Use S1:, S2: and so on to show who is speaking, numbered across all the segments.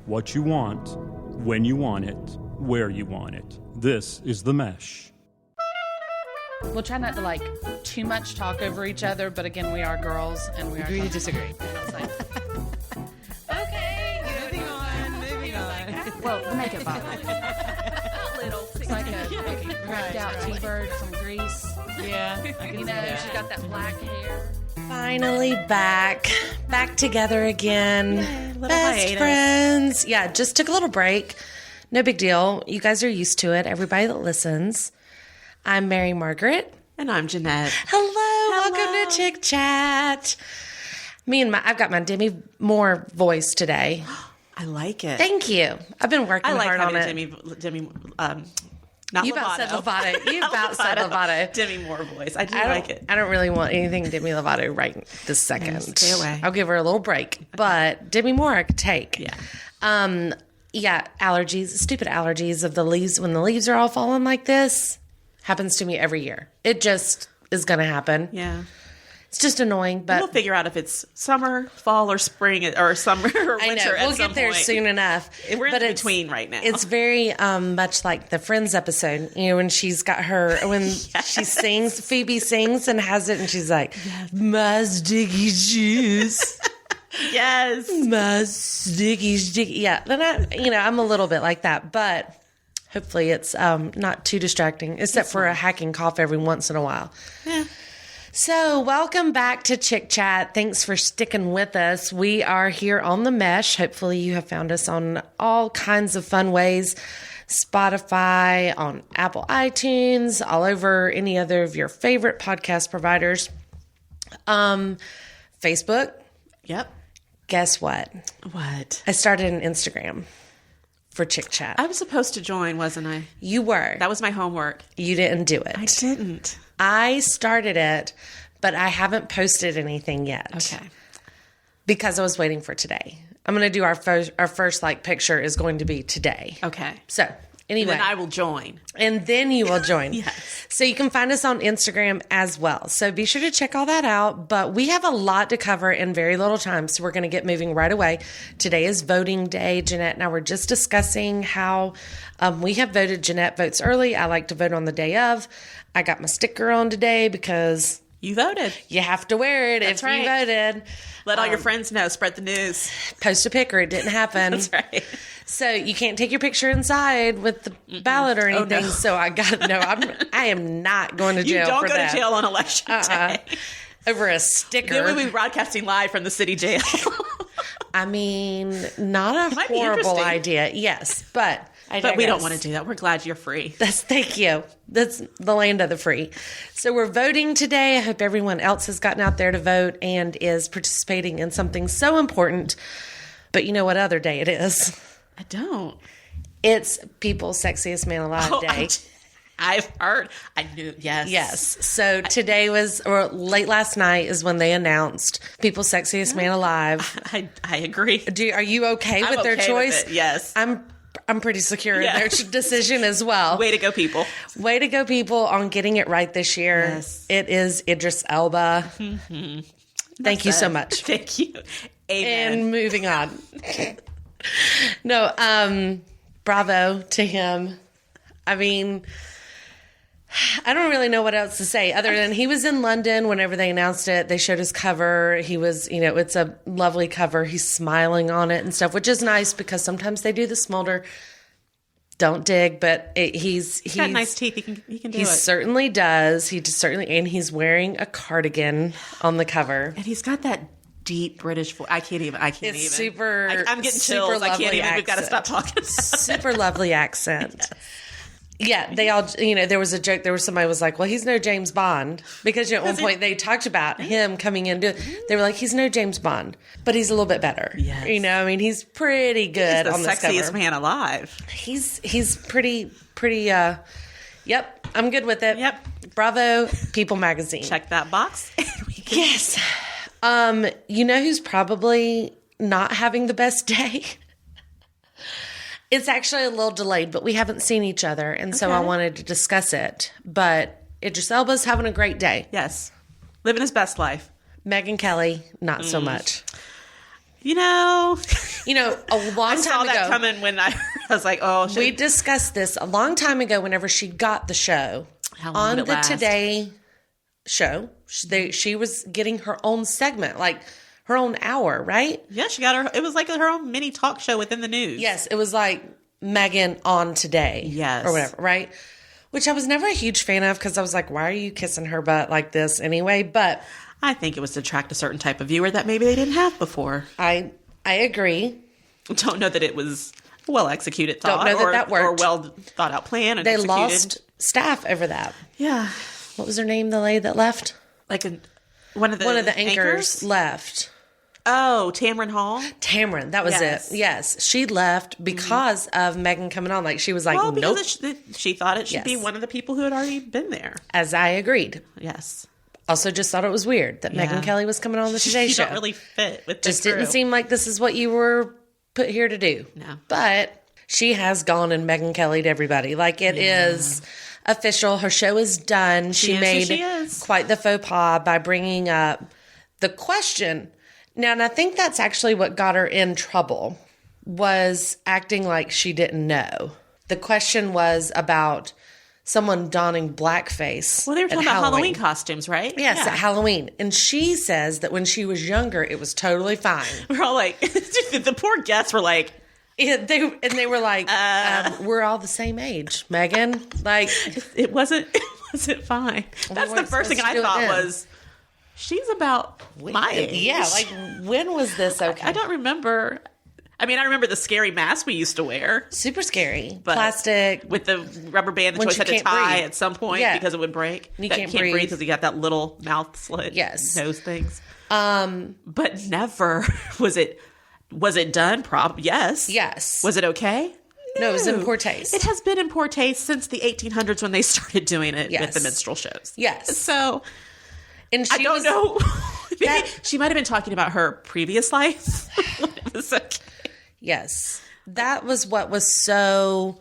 S1: what you want, when you want it, where you want it. This is The Mesh.
S2: We'll try not to like too much talk over each other, but again, we are girls and we are
S3: Agree to disagree.
S2: Okay,
S3: Moving on.
S2: well, the makeup bottle. It's like a cracked out T-bird from Greece.
S3: Yeah.
S2: You know, she's got that black hair.
S4: Finally back together again.
S3: little
S4: Best
S3: hiatus.
S4: friends. Yeah, just took a little break. No big deal. You guys are used to it. Everybody that listens. I'm Mary Margaret.
S3: And I'm Janette.
S4: Hello. Welcome to Chick Chat. I've got my Demi Moore voice today.
S3: I like it.
S4: Thank you. I've been working
S3: I like
S4: hard on
S3: having
S4: it.
S3: Demi, not
S4: You
S3: Lovato.
S4: about said Lovato. You
S3: Not
S4: about said Lovato.
S3: Demi Moore voice. I do
S4: I
S3: like it.
S4: I don't really want anything Demi Lovato right this second.
S3: Stay away.
S4: I'll give her a little break. But Demi Moore I could take.
S3: Yeah.
S4: Yeah, allergies, stupid allergies of the leaves. When the leaves are all falling like this, happens to me every year. It just is going to happen.
S3: Yeah.
S4: It's just annoying, but
S3: We'll figure out if it's summer, fall, or spring, or summer, or winter.
S4: I know. We'll get there soon enough.
S3: We're
S4: but
S3: in between right now.
S4: It's very much like the Friends episode, when she's got when she sings, Phoebe sings and has it, and she's like, my sticky juice.
S3: Yes.
S4: My sticky. Yeah, then I'm a little bit like that, but hopefully it's not too distracting, except for a hacking cough every once in a while.
S3: Yeah.
S4: So, welcome back to Chick Chat. Thanks for sticking with us. We are here on The Mesh. Hopefully, you have found us on all kinds of fun ways. Spotify, on Apple iTunes, all over any other of your favorite podcast providers. Facebook.
S3: Yep.
S4: Guess what?
S3: What?
S4: I started an Instagram for Chick Chat.
S3: I was supposed to join, wasn't I?
S4: You were.
S3: That was my homework.
S4: You didn't do it.
S3: I didn't.
S4: I started it, but I haven't posted anything yet.
S3: Okay.
S4: Because I was waiting for today. I'm going to do our first picture is going to be today.
S3: Okay.
S4: So anyway.
S3: And then I will join.
S4: And then you will join.
S3: Yes.
S4: So you can find us on Instagram as well. So be sure to check all that out. But we have a lot to cover in very little time. So we're going to get moving right away. Today is voting day. Janette and I were just discussing how we have voted. Janette votes early. I like to vote on the day of. I got my sticker on today because
S3: You voted.
S4: you have to wear it
S3: That's
S4: if
S3: right.
S4: you voted.
S3: Let all your friends know. Spread the news.
S4: Post a pic or it didn't happen.
S3: That's right.
S4: So you can't take your picture inside with the ballot or anything.
S3: no.
S4: So I am not going to
S3: You
S4: jail
S3: don't
S4: for
S3: go
S4: that.
S3: to jail on election day.
S4: Over a sticker.
S3: Then we'll be broadcasting live from the city jail.
S4: I mean, not a
S3: Might be
S4: horrible
S3: interesting.
S4: idea. Yes, but
S3: But we don't want to do that. We're glad you're free.
S4: Thank you. That's the land of the free. So we're voting today. I hope everyone else has gotten out there to vote and is participating in something so important. But you know what other day it is?
S3: I don't.
S4: It's People's Sexiest Man Alive Day.
S3: I've heard. I knew. Yes.
S4: Yes. So today or late last night is when they announced People's Sexiest Man Alive.
S3: I agree.
S4: Are you okay
S3: I'm
S4: with their
S3: okay
S4: choice?
S3: with it, yes.
S4: I'm pretty secure
S3: Yeah.
S4: in their decision as well.
S3: Way to go, people.
S4: Way to go, people, on getting it right this year.
S3: Yes.
S4: It is Idris Elba. Thank you so much.
S3: Thank you. Amen.
S4: And moving on. No, bravo to him. I mean, I don't really know what else to say other than he was in London whenever they announced it. They showed his cover. He was, it's a lovely cover. He's smiling on it and stuff, which is nice because sometimes they do the smolder. Don't dig, but he's
S3: got nice teeth. He can do
S4: he
S3: it.
S4: certainly does. And he's wearing a cardigan on the cover.
S3: And he's got that deep British voice. I can't even.
S4: It's super.
S3: I'm getting
S4: super
S3: chills. I can't
S4: lovely
S3: even. We've got to
S4: accent.
S3: stop talking.
S4: Super lovely accent. Yeah, they all, there was a joke. There was somebody was like, well, he's no James Bond. Because at one point they talked about him coming in. They were like, he's no James Bond, but he's a little bit better.
S3: Yes.
S4: He's pretty good
S3: He's
S4: on
S3: the
S4: this
S3: sexiest
S4: cover.
S3: man alive.
S4: He's pretty, yep, I'm good with it.
S3: Yep.
S4: Bravo, People Magazine.
S3: Check that box.
S4: Yes. You know who's probably not having the best day? It's actually a little delayed, but we haven't seen each other, and so I wanted to discuss it. But Idris Elba's having a great day.
S3: Yes. Living his best life.
S4: Megyn Kelly, not so much.
S3: You know,
S4: You know, a long
S3: I
S4: time
S3: saw
S4: ago.
S3: that coming when I was like, oh,
S4: We discussed this a long time ago whenever she got the show.
S3: How long
S4: on
S3: did it
S4: the
S3: last?
S4: Today show. She was getting her own segment, like her own hour, right?
S3: Yeah, she got her. It was like her own mini talk show within the news.
S4: Yes, it was like Megyn on Today.
S3: Yes.
S4: Or whatever, right? Which I was never a huge fan of because I was like, why are you kissing her butt like this anyway? But
S3: I think it was to attract a certain type of viewer that maybe they didn't have before.
S4: I agree.
S3: Don't know that it was well executed
S4: Don't
S3: thought
S4: know that worked.
S3: or well thought out plan and
S4: They
S3: executed.
S4: lost staff over that.
S3: Yeah.
S4: What was her name, the lady that left?
S3: Like one of the
S4: anchors left.
S3: Oh, Tamron Hall?
S4: Tamron, that was
S3: Yes.
S4: it. Yes, she left because of Megyn coming on. Like she was like,
S3: Well,
S4: nope.
S3: because she thought it should be
S4: Yes.
S3: one of the people who had already been there.
S4: As I agreed.
S3: Yes.
S4: Also, just thought it was weird that Megyn Kelly was coming on the Today
S3: She
S4: Show.
S3: don't really fit with
S4: Just
S3: the
S4: didn't
S3: crew.
S4: seem like this is what you were put here to do.
S3: No.
S4: But she has gone and Megyn Kelly'd everybody. Like it is official. Her show is done. She
S3: is who
S4: made
S3: she is.
S4: quite the faux pas by bringing up the question. Now, and I think that's actually what got her in trouble, was acting like she didn't know. The question was about someone donning blackface.
S3: Well, they were talking
S4: at
S3: about Halloween costumes, right?
S4: Yes, at Halloween. And she says that when she was younger, it was totally fine.
S3: We're all like, the poor guests were like,
S4: They were like, we're all the same age, Megyn. Like,
S3: it wasn't fine. That's the
S4: weren't
S3: first thing
S4: supposed to
S3: I
S4: do it
S3: thought
S4: then.
S3: was, she's about my age.
S4: yeah, like when was this okay?
S3: I don't remember. I mean, I remember the scary mask we used to wear
S4: Super scary.
S3: but
S4: Plastic.
S3: with the rubber band that you
S4: Once
S3: always
S4: you
S3: had to
S4: can't
S3: tie
S4: breathe.
S3: at some point
S4: Yeah.
S3: because it would break.
S4: You
S3: That
S4: can't
S3: breathe
S4: breathe.
S3: because you got that little mouth slit.
S4: Yes.
S3: Nose things. But never was it done? Yes.
S4: Yes.
S3: Was it okay?
S4: No, it was in poor taste.
S3: It has been in poor taste since the 1800s when they started doing it
S4: Yes.
S3: with the minstrel shows.
S4: Yes.
S3: So
S4: And she
S3: I don't
S4: was,
S3: know. Maybe
S4: That-
S3: she might have been talking about her previous life. It was okay.
S4: Yes. That was what was so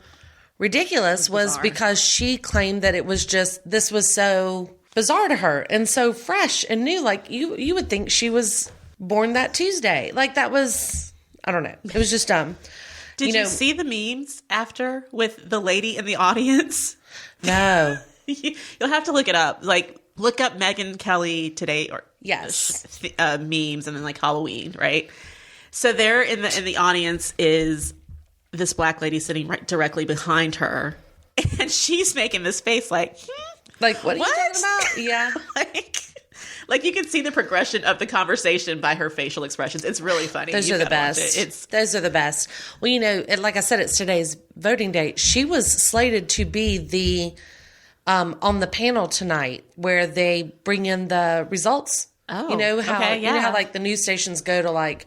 S4: ridiculous was
S3: bizarre.
S4: because she claimed that it was just, this was so bizarre to her and so fresh and new. Like you would think she was born that Tuesday. Like that was, I don't know. It was just dumb.
S3: Did you see the memes after with the lady in the audience?
S4: No.
S3: You'll have to look it up. Like, look up Megyn Kelly today or
S4: Yes.
S3: memes and then like Halloween, right? So there in the audience is this black lady sitting right directly behind her, and she's making this face like,
S4: Like, what are
S3: What?
S4: you talking about? Yeah.
S3: like you can see the progression of the conversation by her facial expressions. It's really funny.
S4: Those
S3: You
S4: are the
S3: gotta watch
S4: best.
S3: it.
S4: Those are the best. Well, you know, like I said, it's today's voting day. She was slated to be the on the panel tonight where they bring in the results.
S3: Oh,
S4: you know how
S3: okay,
S4: you know how
S3: yeah.
S4: like the news stations go to like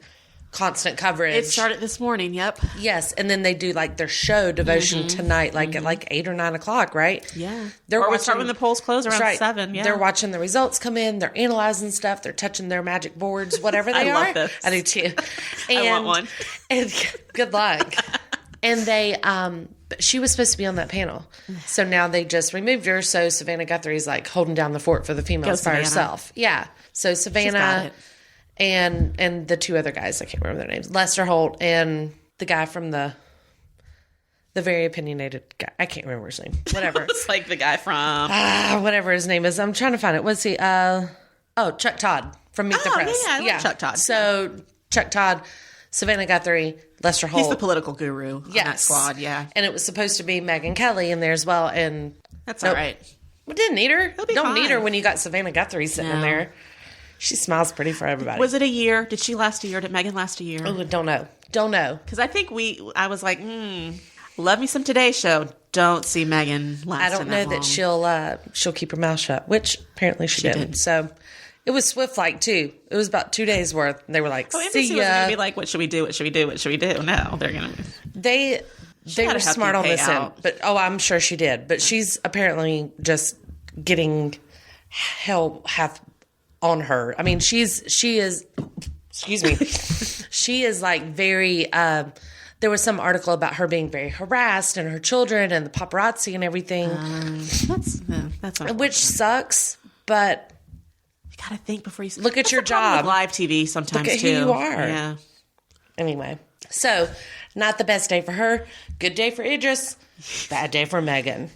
S4: constant coverage.
S3: It started this morning. Yep.
S4: Yes, and then they do like their show devotion tonight, like at like 8 or 9 o'clock, right?
S3: Yeah.
S4: They're
S3: Or we start when the polls close around
S4: That's right.
S3: 7. Yeah.
S4: They're watching the results come in. They're analyzing stuff. They're touching their magic boards, whatever they
S3: I
S4: are.
S3: love this.
S4: I do too.
S3: I want one.
S4: And good luck. And they, but she was supposed to be on that panel, so now they just removed her. So Savannah Guthrie's like holding down the fort for the females by
S3: Savannah.
S4: herself. Yeah. So
S3: got
S4: Savannah
S3: it.
S4: and the two other guys, I can't remember their names, Lester Holt and the guy from the very opinionated guy. I can't remember his name. Whatever.
S3: It's like the guy from.
S4: Whatever his name is. I'm trying to find it. What's he? Chuck Todd from Meet the
S3: Oh,
S4: Press.
S3: yeah, I love Chuck Todd.
S4: So Chuck Todd, Savannah Guthrie, Lester Holt.
S3: He's the political guru on that
S4: Yes.
S3: squad. Yeah.
S4: And it was supposed to be Megyn Kelly in there as well. And
S3: That's
S4: Nope.
S3: all right.
S4: we didn't need her.
S3: be
S4: Don't need
S3: fine.
S4: her when you got Savannah Guthrie sitting in
S3: No.
S4: there. She smiles pretty for everybody.
S3: Was it a year? Did she last a year? Did Megyn last a year?
S4: Oh, don't know. Don't know.
S3: Because I think I was like, love me some Today Show. Don't see Megyn last.
S4: I don't know that she'll keep her mouth shut, which apparently she didn't.
S3: didn't.
S4: So it was swift like too. It was about 2 days worth. They were like,
S3: Oh,
S4: see
S3: NBC was
S4: ya.
S3: going to be like, what should we do? What should we do? What should we do? No, they're going to.
S4: They
S3: had
S4: were
S3: a healthy
S4: smart on this end,
S3: payout.
S4: but I'm sure she did. But she's apparently just getting hell hath on her. I mean, she is. Excuse me. She is like very. There was some article about her being very harassed and her children and the paparazzi and everything,
S3: That's
S4: which sucks. But
S3: you got to think before you
S4: Look at
S3: That's
S4: your
S3: the problem
S4: job.
S3: with live TV sometimes
S4: Look at
S3: too.
S4: who you are.
S3: Yeah.
S4: anyway, So, not the best day for her. Good day for Idris. Bad day for Megyn.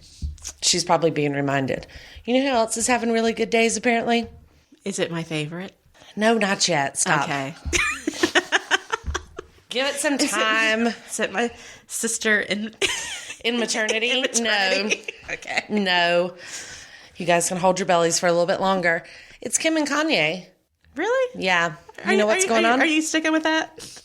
S4: She's probably being reminded. You know who else is having really good days, apparently?
S3: Is it my favorite?
S4: No, not yet. Stop.
S3: Okay.
S4: Give it some time.
S3: Is it my sister in
S4: maternity?
S3: in maternity? No. Okay.
S4: No. You guys can hold your bellies for a little bit longer. It's Kim and Kanye.
S3: Really?
S4: Yeah. You know what's going on?
S3: Are you sticking with that?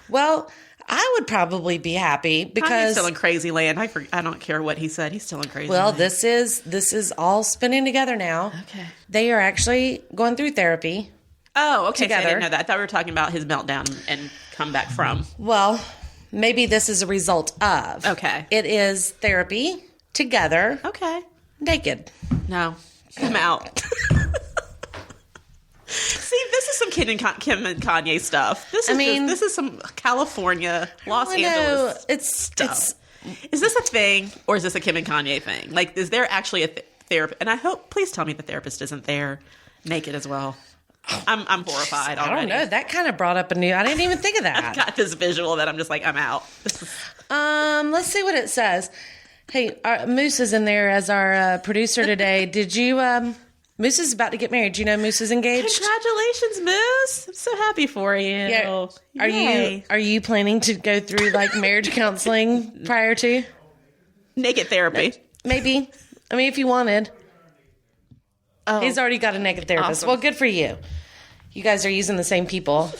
S4: Well, I would probably be happy
S3: Kanye's
S4: because
S3: still in crazy land. I don't care what he said. He's still in crazy
S4: well,
S3: land.
S4: this is all spinning together now.
S3: Okay.
S4: They are actually going through therapy.
S3: Oh, okay.
S4: Together.
S3: So I didn't know that. I thought we were talking about his meltdown and come back from.
S4: Well, maybe this is a result of.
S3: Okay.
S4: It is therapy together,
S3: Okay.
S4: naked.
S3: No, I'm out. See, this is some Kim and Kanye stuff. This is some California, Los Angeles stuff. Is this a thing, or is this a Kim and Kanye thing? Like, is there actually a therapist? And please tell me the therapist isn't there naked as well. I'm horrified already.
S4: I don't know. That kind of brought up I didn't even think of that.
S3: I've got this visual that I'm just like, I'm out.
S4: Let's see what it says. Hey, Moose is in there as our producer today. Did you, Moose is about to get married. Do you know Moose is engaged?
S3: Congratulations, Moose. I'm so happy for you.
S4: Yeah.
S3: Yay.
S4: Are you planning to go through like marriage counseling prior to?
S3: Naked therapy?
S4: Maybe. I mean, if you wanted.
S3: Oh.
S4: He's already got a naked therapist.
S3: Awesome.
S4: Well, good for you. You guys are using the same people.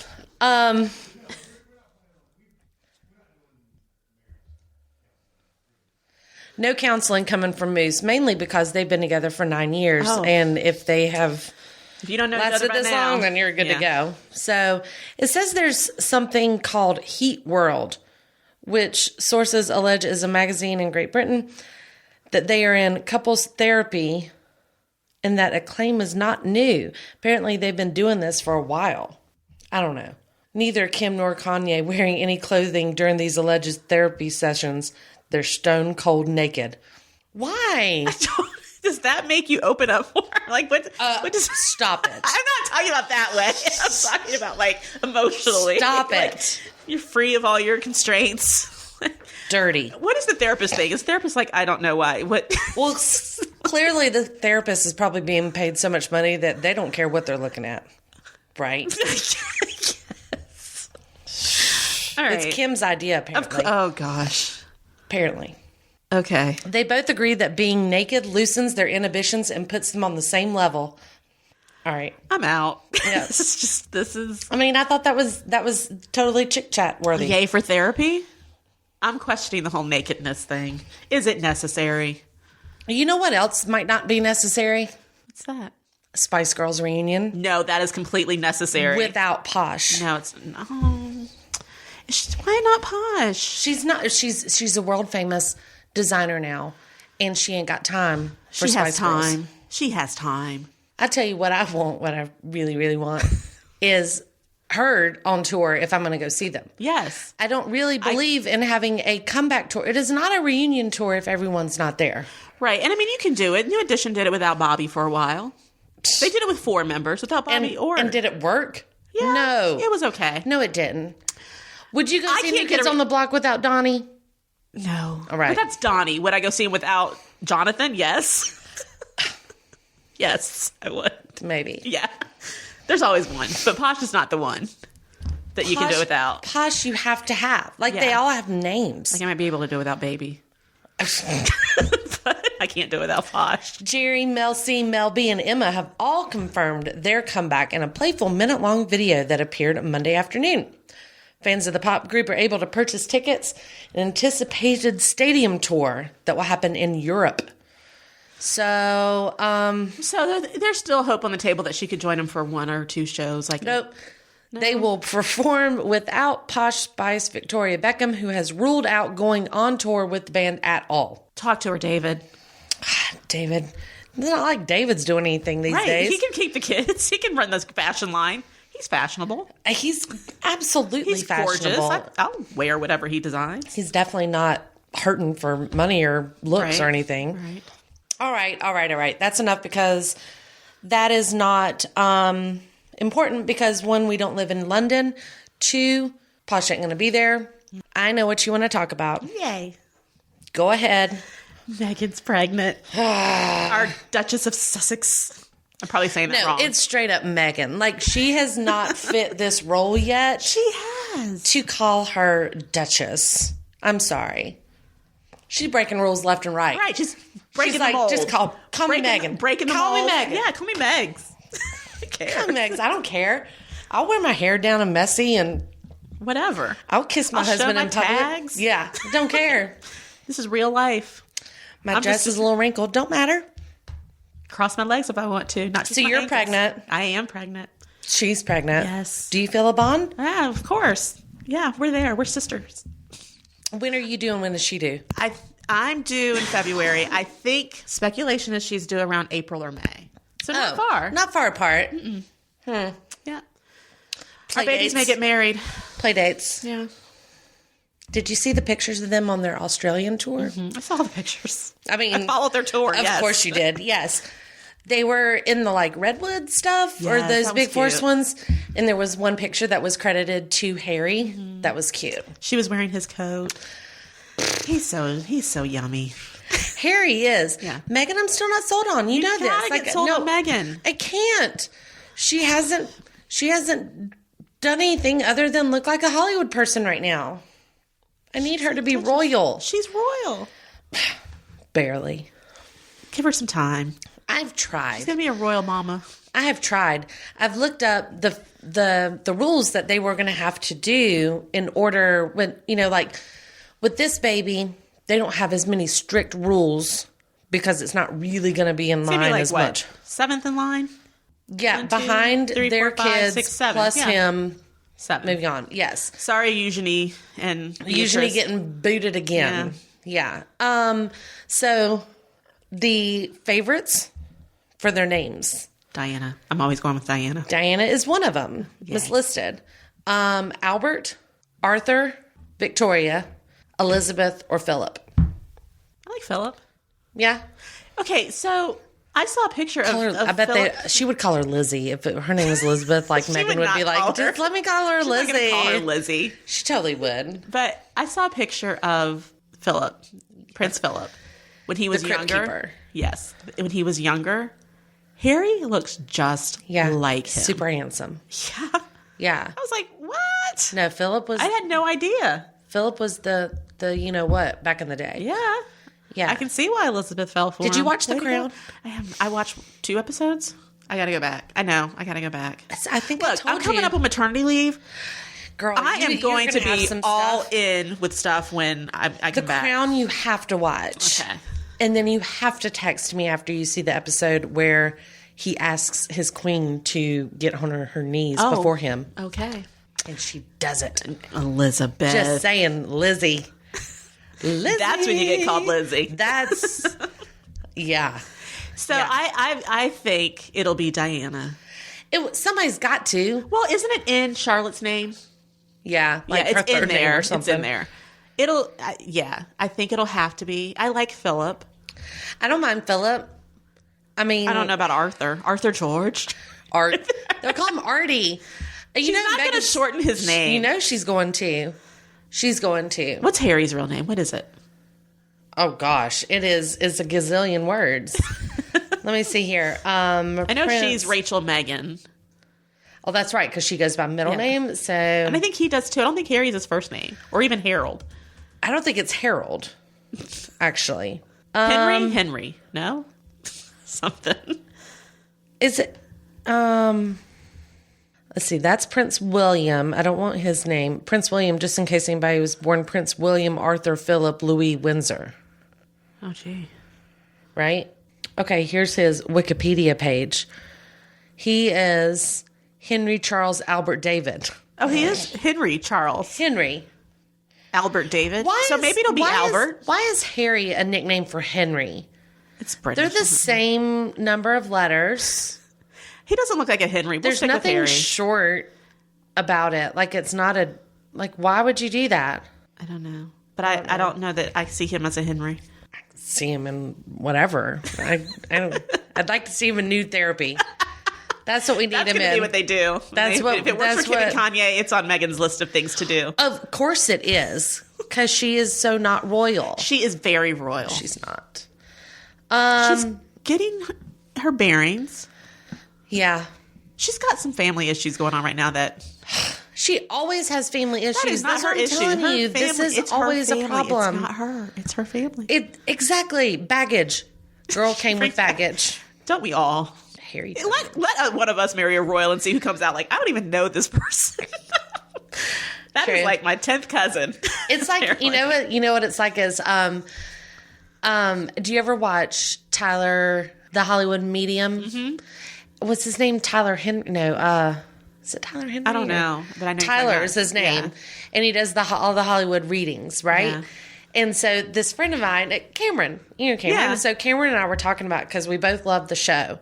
S4: No counseling coming from Moose, mainly because they've been together for 9 years.
S3: Oh.
S4: And if they have
S3: If you don't know each other
S4: lasted
S3: by
S4: this
S3: now,
S4: long, then you're good to go. So it says there's something called Heat World, which sources allege is a magazine in Great Britain, that they are in couples therapy and that a claim is not new. Apparently they've been doing this for a while. I don't know. Neither Kim nor Kanye wearing any clothing during these alleged therapy sessions. They're stone cold naked. Why?
S3: Does that make you open up more? Like, what does...
S4: Stop it.
S3: I'm not talking about that way. I'm talking about, like, emotionally.
S4: Stop
S3: Like,
S4: it.
S3: You're free of all your constraints.
S4: Dirty.
S3: What is the therapist thing? Is the therapist like, I don't know why? What?
S4: Well, clearly the therapist is probably being paid so much money that they don't care what they're looking at. Right?
S3: Yes. All right.
S4: It's Kim's idea, apparently.
S3: Oh, gosh.
S4: Apparently.
S3: Okay.
S4: They both agree that being naked loosens their inhibitions and puts them on the same level. All right.
S3: I'm out.
S4: Yeah.
S3: This is...
S4: I mean, I thought that was totally chick-chat worthy.
S3: Yay for therapy? I'm questioning the whole nakedness thing. Is it necessary?
S4: You know what else might not be necessary?
S3: What's that?
S4: Spice Girls reunion.
S3: No, that is completely necessary.
S4: Without Posh.
S3: No, it's... No. Why not Posh?
S4: She's not. She's a world famous designer now, and she ain't got time for
S3: She
S4: Spice
S3: has time.
S4: Girls.
S3: She has time.
S4: I tell you what I want. What I really, really want is her on tour if I'm going to go see them.
S3: Yes.
S4: I don't really believe in having a comeback tour. It is not a reunion tour if everyone's not there.
S3: Right. And I mean, you can do it. New Edition did it without Bobby for a while. They did it with 4 members without Bobby
S4: And did it work?
S3: Yeah,
S4: No.
S3: it was okay.
S4: No, it didn't. Would you go see New
S3: can't get
S4: Kids
S3: a-
S4: on the Block without Donnie?
S3: No.
S4: All right.
S3: But that's Donnie. Would I go see him without Jonathan? Yes. Yes, I would.
S4: Maybe.
S3: Yeah. There's always one. But Posh is not the one that you can do without.
S4: Posh you have to have. Like, they
S3: Yeah.
S4: all have names.
S3: Like, I might be able to do it without Baby. But I can't do it without Posh.
S4: Jerry, Mel C, Mel B, and Emma have all confirmed their comeback in a playful minute-long video that appeared Monday afternoon. Fans of the pop group are able to purchase tickets in an anticipated stadium tour that will happen in Europe. So,
S3: So there's still hope on the table that she could join him for 1 or 2 shows. Like,
S4: nope. They will perform without Posh Spice Victoria Beckham, who has ruled out going on tour with the band at all.
S3: Talk to her, David.
S4: David. It's not like David's doing anything these days.
S3: He can keep the kids. He can run this fashion line. He's fashionable.
S4: He's absolutely
S3: He's
S4: fashionable.
S3: gorgeous. I'll wear whatever he designs.
S4: He's definitely not hurting for money or looks
S3: Right.
S4: or anything.
S3: Right.
S4: All right. That's enough because that is not important because 1, we don't live in London. 2, Posh ain't going to be there. I know what you want to talk about.
S3: Yay.
S4: Go ahead.
S3: Megyn's pregnant. Our Duchess of Sussex. I'm probably saying that wrong.
S4: No, it's straight up Megyn. Like, she has not fit this role yet.
S3: She has.
S4: To call her Duchess. I'm sorry. She's breaking rules left and right.
S3: Right, she's breaking the mold.
S4: Just call me Megyn.
S3: Breaking the
S4: mold.
S3: Call me Megyn. Yeah, call me Megs. I care.
S4: Call me Megs. I don't care. I'll wear my hair down and messy and...
S3: whatever.
S4: I'll kiss my husband in public.
S3: Tags.
S4: Yeah, don't care.
S3: This is real life.
S4: My dress is a little wrinkled. Don't matter.
S3: Cross my legs if I want to. Not just
S4: so
S3: my
S4: you're
S3: ankles.
S4: pregnant.
S3: I am pregnant.
S4: She's pregnant.
S3: Yes.
S4: Do you feel a bond?
S3: Yeah, of course. Yeah, we're there. We're sisters.
S4: When are you due and when does she do?
S3: I'm due in February. I think speculation is she's due around April or May. So not far.
S4: Not far apart.
S3: Yeah.
S4: Play
S3: Our babies
S4: dates.
S3: may get married.
S4: Play dates.
S3: Yeah.
S4: Did you see the pictures of them on their Australian tour?
S3: I saw the pictures.
S4: I mean,
S3: I followed their tour.
S4: Of course you did. Yes. They were in the like redwood stuff or those big forest ones. And there was one picture that was credited to Harry. That was cute.
S3: She was wearing his coat. He's so yummy.
S4: Harry is.
S3: Yeah.
S4: Megyn, I'm still not sold on. You know this.
S3: Get sold on Megyn.
S4: I can't. She hasn't done anything other than look like a Hollywood person right now. I need her to be royal.
S3: She's royal.
S4: Barely.
S3: Give her some time.
S4: I've tried.
S3: She's gonna be a royal mama.
S4: I have tried. I've looked up the rules that they were going to have to do in order when, like with this baby, they don't have as many strict rules because it's not really going to be in line as much.
S3: 7th in line?
S4: Yeah,
S3: 1, 2,
S4: behind
S3: 3,
S4: their
S3: 4, 5,
S4: kids
S3: 6, 7.
S4: plus
S3: Yeah.
S4: him
S3: 7.
S4: moving on. Yes.
S3: Sorry, Eugenie and
S4: Usually
S3: Beatrice.
S4: getting booted again. Yeah. So the favorites for their names.
S3: Diana. I'm always going with Diana.
S4: Diana is one of them. Was listed. Albert, Arthur, Victoria, Elizabeth, or Philip.
S3: I like Philip.
S4: Yeah.
S3: Okay, so I saw a picture of
S4: I bet
S3: Philip.
S4: she would call her Lizzie if her name was Elizabeth. Like Megyn would be like, just let me call her
S3: She's not
S4: Lizzie.
S3: gonna call her Lizzie.
S4: She totally would.
S3: But I saw a picture of Philip, Prince Philip, when he was
S4: The crypt
S3: younger.
S4: keeper.
S3: Yes, when he was younger. He looks just like him.
S4: Super handsome.
S3: Yeah.
S4: Yeah.
S3: I was like, what?
S4: No, Philip was.
S3: I had no idea.
S4: Philip was the you know what back in the day.
S3: Yeah.
S4: Yeah.
S3: I can see why Elizabeth fell for him.
S4: Did you watch The
S3: Way to
S4: Crown?
S3: go. I watched 2 episodes. I gotta go back. I know. I gotta go back.
S4: I think
S3: Look,
S4: I told
S3: I'm coming
S4: you.
S3: up on maternity leave.
S4: Girl,
S3: I am going to be all
S4: stuff.
S3: in with stuff when I
S4: The
S3: come back.
S4: Crown you have to watch.
S3: Okay.
S4: And then you have to text me after you see the episode where he asks his queen to get on her knees before him.
S3: Okay.
S4: And she does it.
S3: Elizabeth.
S4: Just saying, Lizzie. Lizzie.
S3: That's when you get called Lizzie.
S4: That's, yeah.
S3: So
S4: Yeah.
S3: I think it'll be Diana.
S4: Somebody's got to.
S3: Well, isn't it in Charlotte's name?
S4: Yeah. Like
S3: yeah,
S4: her
S3: it's in
S4: third name
S3: there.
S4: or something.
S3: It's in there. It'll, I think it'll have to be. I like Philip.
S4: I don't mind Philip. I mean,
S3: I don't know about Arthur. Arthur George.
S4: Art. They'll call him Artie.
S3: She's not going to shorten his name.
S4: You know she's going to. She's going to.
S3: What's Harry's real name? What is it?
S4: Oh gosh, it's a gazillion words. Let me see here.
S3: I know she's Rachel Megyn.
S4: Oh, that's right, because she goes by middle name. So,
S3: And I think he does too. I don't think Harry's his first name, or even Harold.
S4: I don't think it's Harold. Actually,
S3: Henry. No, something.
S4: is it? Let's see. That's Prince William. I don't want his name. Prince William, just in case anybody was born Prince William Arthur Philip Louis Windsor.
S3: Oh, gee.
S4: Right? Okay, here's his Wikipedia page. He is Henry Charles Albert David.
S3: Oh, he is Henry Charles
S4: Henry.
S3: Albert David.
S4: Why
S3: So
S4: is-
S3: maybe it'll be
S4: why
S3: Albert.
S4: Why is Harry a nickname for Henry?
S3: It's British.
S4: They're the same number of letters.
S3: He doesn't look like a Henry. We'll
S4: There's
S3: stick with
S4: nothing
S3: Harry.
S4: short about it. Like, it's not a... Like, why would you do that?
S3: I don't know. But I don't know that I see him as a Henry.
S4: See him in whatever. I don't... I'd like to see him in nude therapy. That's what we need
S3: That's
S4: him
S3: going to
S4: in.
S3: be what they do. If it works for Kim and Kanye, it's on Megyn's list of things to do.
S4: Of course it is, because she is so not royal.
S3: She is very royal.
S4: She's not.
S3: She's getting her bearings.
S4: Yeah.
S3: She's got some family issues going on right now that...
S4: She always has family issues.
S3: That is not her issue.
S4: Telling you, this is always a problem.
S3: It's not her. It's her family.
S4: Exactly. Baggage. Girl came with baggage.
S3: Don't we all?
S4: Harry.
S3: Let one of us marry a royal and see who comes out like, I don't even know this person. That is like my 10th cousin.
S4: It's like, you know what it's like is, do you ever watch Tyler, the Hollywood Medium? Mm-hmm. What's his name? Tyler Henry? No, is it Tyler Henry?
S3: I don't know, but I know
S4: Tyler is his name, and he does all the Hollywood readings, right?
S3: Yeah.
S4: And so this friend of mine, Cameron, you know Cameron.
S3: Yeah.
S4: So Cameron and I were talking about, because we both love the show,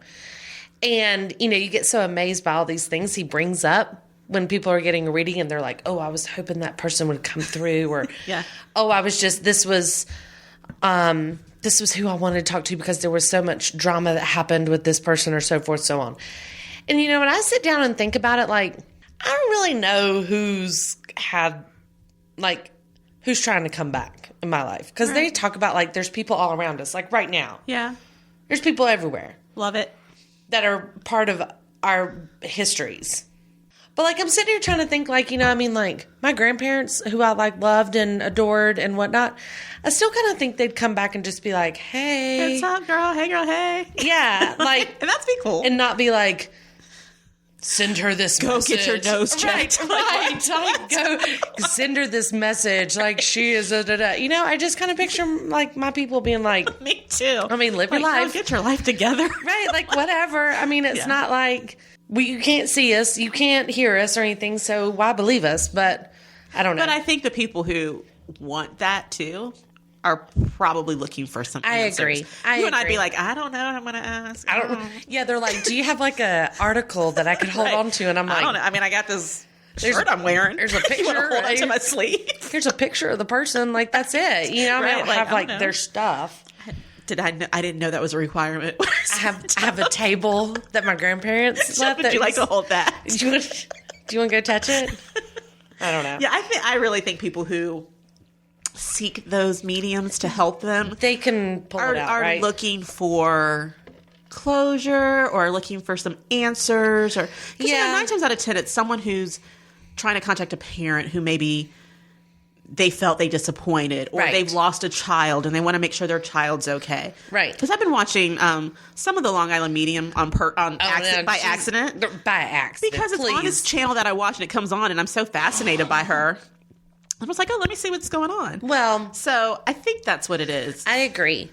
S4: and you get so amazed by all these things he brings up when people are getting a reading, and they're like, "Oh, I was hoping that person would come through," or "Oh, I was just this was who I wanted to talk to because there was so much drama that happened with this person," or so forth, so on. And when I sit down and think about it, like, I don't really know who's trying to come back in my life. Because they talk about, like, there's people all around us, like right now.
S3: Yeah.
S4: There's people everywhere.
S3: Love it.
S4: That are part of our histories. But, like, I'm sitting here trying to think, like, like, my grandparents, who I, like, loved and adored and whatnot, I still kind of think they'd come back and just be like, hey.
S3: What's up, girl? Hey, girl, hey.
S4: Yeah, like.
S3: And that'd be cool.
S4: And not be like, send her this message.
S3: Go get your nose checked.
S4: Right. Like, go send her this message. Like, she is I just kind of picture, like, my people being like.
S3: Me too.
S4: I mean, live your life.
S3: Get your life together.
S4: Right. Like, whatever. I mean, it's not like. You can't see us, you can't hear us or anything, so why believe us? But I don't know.
S3: But I think the people who want that too are probably looking for some answers.
S4: Agree.
S3: You and I'd be like, I don't know what I'm going to ask.
S4: I don't. Yeah, they're like, do you have like a article that I could hold on to? And I'm like,
S3: I don't know. I mean, I got this shirt I'm wearing.
S4: There's a picture.
S3: You want to hold on to my sleeve?
S4: Here's a picture of the person. Like, that's it. I mean, I don't have like their stuff.
S3: I didn't know that was a requirement.
S4: I have a table that my grandparents left.
S3: Would you like to hold that?
S4: Do you want to go touch it? I don't know.
S3: Yeah, I really think people who seek those mediums to help them,
S4: they can pull it out,
S3: are looking for closure or looking for some answers, or 9 times out of 10 it's someone who's trying to contact a parent who maybe they felt they disappointed, or they've lost a child and they want to make sure their child's okay. Right. Because I've been watching some of the Long Island Medium by accident. Because it's on this channel that I watch and it comes on and I'm so fascinated by her. I was like, oh, let me see what's going on.
S4: Well,
S3: so I think that's what it is.
S4: I agree.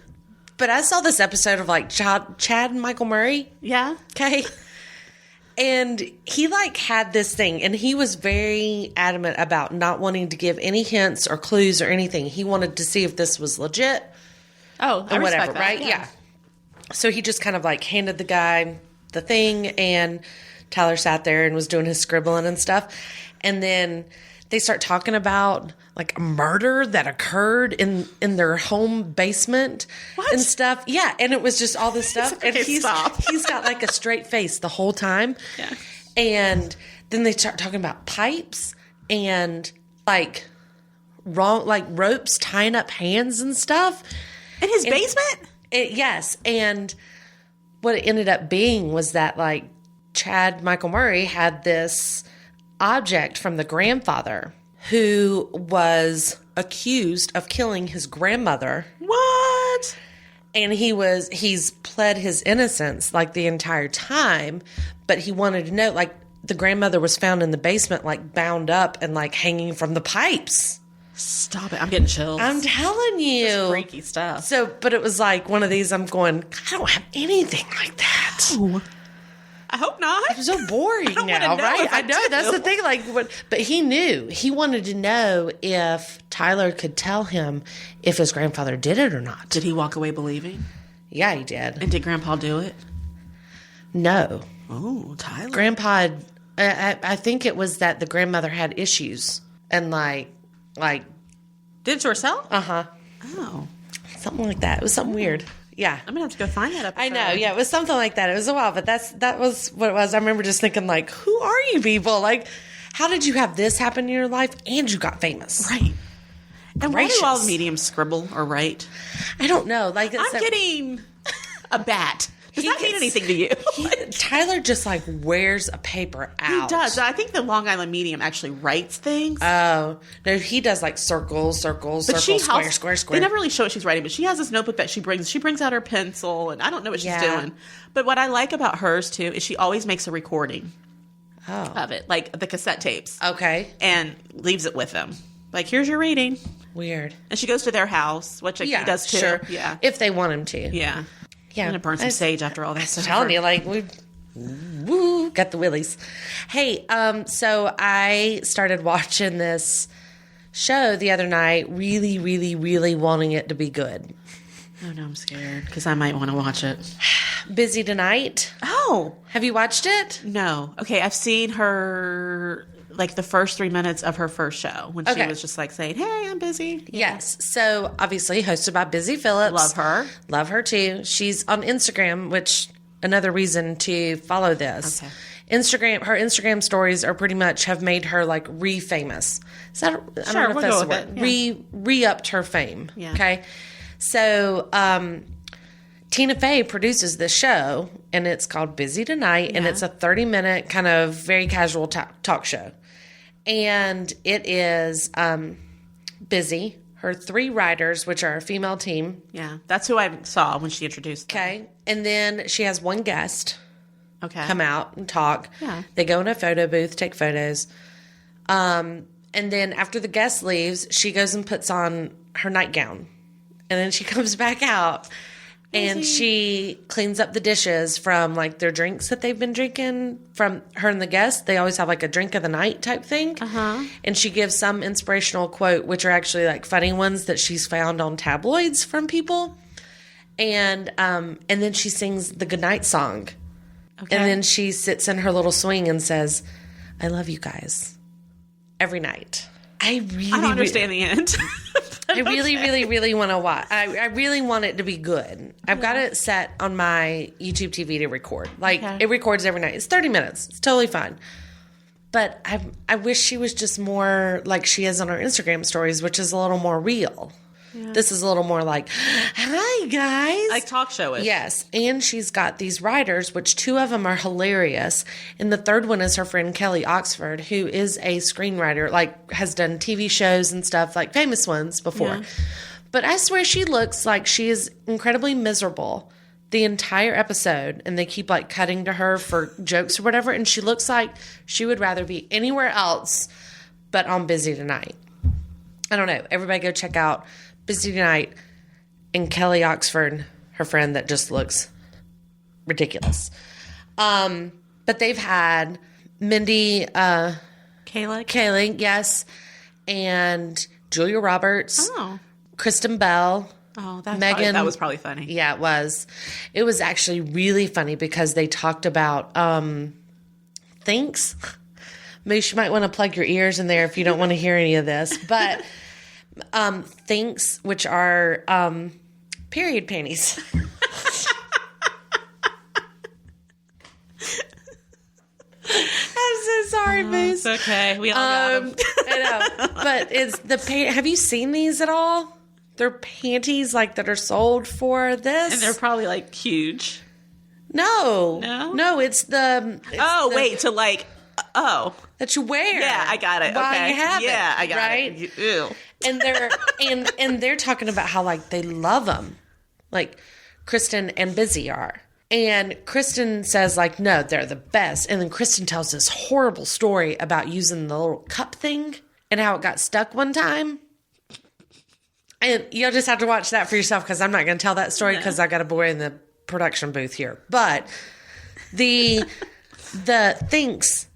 S4: But I saw this episode of like Chad and Michael Murray.
S3: Yeah.
S4: Okay. And he like had this thing, and he was very adamant about not wanting to give any hints or clues or anything. He wanted to see if this was legit.
S3: Oh, I
S4: whatever,
S3: that.
S4: Right? Yeah. So he just kind of like handed the guy the thing, and Tyler sat there and was doing his scribbling and stuff. And then they start talking about like a murder that occurred in their home basement and stuff. Yeah, and it was just all this stuff.
S3: Okay,
S4: and he's got like a straight face the whole time.
S3: Yeah.
S4: And then they start talking about pipes and like ropes tying up hands and stuff.
S3: In his basement?
S4: Yes. And what it ended up being was that like Michael Murray had this object from the grandfather who was accused of killing his grandmother.
S3: What?
S4: And he's pled his innocence like the entire time, but he wanted to know, like, the grandmother was found in the basement, like bound up and like hanging from the pipes.
S3: Stop it. I'm getting chills.
S4: I'm telling you.
S3: This freaky stuff.
S4: So, but it was like one of these, I'm going, I don't have anything like that.
S3: Oh. I hope not.
S4: I'm so boring now, right? I know, that's the thing. Like, but he knew. He wanted to know if Tyler could tell him if his grandfather did it or not.
S3: Did he walk away believing?
S4: Yeah, he did.
S3: And did Grandpa do it?
S4: No.
S3: Oh, Tyler.
S4: Grandpa, I think it was that the grandmother had issues and like.
S3: Did it to herself?
S4: Uh-huh.
S3: Oh.
S4: Something like that. It was something weird. Yeah.
S3: I'm gonna have to go find that episode.
S4: I know. Yeah, it was something like that. It was a while, but that was what it was. I remember just thinking, like, who are you people? Like, how did you have this happen in your life and you got famous?
S3: Right. And
S4: Gracious.
S3: why do all mediums scribble or write?
S4: I don't know. Like,
S3: I'm getting a bat. Does that mean anything to you?
S4: Tyler just like wears a paper out.
S3: He does. I think the Long Island medium actually writes things.
S4: Oh, no, he does like circles, square.
S3: They never really show what she's writing, but she has this notebook that she brings out her pencil, and I don't know what she's doing. But what I like about hers too is she always makes a recording of it, like the cassette tapes.
S4: Okay.
S3: And leaves it with them. Like, here's your reading.
S4: Weird.
S3: And she goes to their house, which he does too.
S4: Sure.
S3: Yeah.
S4: If they want him to.
S3: Yeah.
S4: Yeah.
S3: I'm going to burn some sage after all that.
S4: I'm telling you, like, got the willies. Hey, so I started watching this show the other night, really, really, really wanting it to be good.
S3: Oh, no, I'm scared because I might want to watch it.
S4: Busy Tonight.
S3: Oh.
S4: Have you watched it?
S3: No. Okay, I've seen her, like, the first 3 minutes of her first show when she was just, like, saying, hey, I'm busy. Yeah.
S4: Yes. So, obviously, hosted by Busy Phillips.
S3: Love her.
S4: Love her, too. She's on Instagram, which, another reason to follow this.
S3: Okay.
S4: Her Instagram stories are pretty much have made her, like, re-famous. Is that, I don't know if that's the word.
S3: Yeah.
S4: Re-upped her fame.
S3: Yeah.
S4: Okay? So, Tina Fey produces this show, and it's called Busy Tonight, and it's a 30-minute kind of very casual talk show. And it is Busy, her 3 writers, which are a female team.
S3: Yeah, that's who I saw when she introduced them.
S4: Okay. And then she has one guest come out and talk.
S3: Yeah.
S4: They go in a photo booth, take photos. And then after the guest leaves, she goes and puts on her nightgown. And then she comes back out and she cleans up the dishes from like their drinks that they've been drinking from her and the guests. They always have like a drink of the night type thing. Uh-huh. And she gives some inspirational quote, which are actually like funny ones that she's found on tabloids from people. And then she sings the goodnight song. Okay. And then she sits in her little swing and says, I love you guys every night. I don't
S3: understand the end.
S4: I really, really, really want to watch. I really want it to be good. I've got it set on my YouTube TV to record. Like, it records every night. It's 30 minutes. It's totally fine. But I wish she was just more like she is on her Instagram stories, which is a little more real. Yeah. This is a little more like, hi, guys.
S3: Like talk show-ish.
S4: Yes. And she's got these writers, which 2 of them are hilarious. And the third one is her friend Kelly Oxford, who is a screenwriter, like has done TV shows and stuff, like famous ones before. Yeah. But I swear she looks like she is incredibly miserable the entire episode. And they keep like cutting to her for jokes or whatever. And she looks like she would rather be anywhere else but on Busy Tonight. I don't know. Everybody go check out Busy Tonight and Kelly Oxford, her friend that just looks ridiculous. But they've had Mindy Kaling, yes, and Julia Roberts, Kristen Bell.
S3: Oh,
S4: Megyn.
S3: That was probably funny.
S4: Yeah, it was. It was actually really funny because they talked about things. Moose, you might want to plug your ears in there if you don't want to hear any of this, but. Thinks, which are period panties. I'm so sorry, Moose.
S3: It's okay. We all got them.
S4: I know. But it's have you seen these at all? They're panties like that are sold for this.
S3: And they're probably like huge.
S4: No, it's the. That you wear.
S3: Yeah, I got it.
S4: While
S3: okay.
S4: you have
S3: yeah,
S4: it,
S3: I got
S4: right?
S3: it. Ew.
S4: And they're talking about how like they love them, like Kristen and Busy are. And Kristen says like, no, they're the best. And then Kristen tells this horrible story about using the little cup thing and how it got stuck one time. And you'll just have to watch that for yourself because I'm not going to tell that story because I got a boy in the production booth here. But the thinks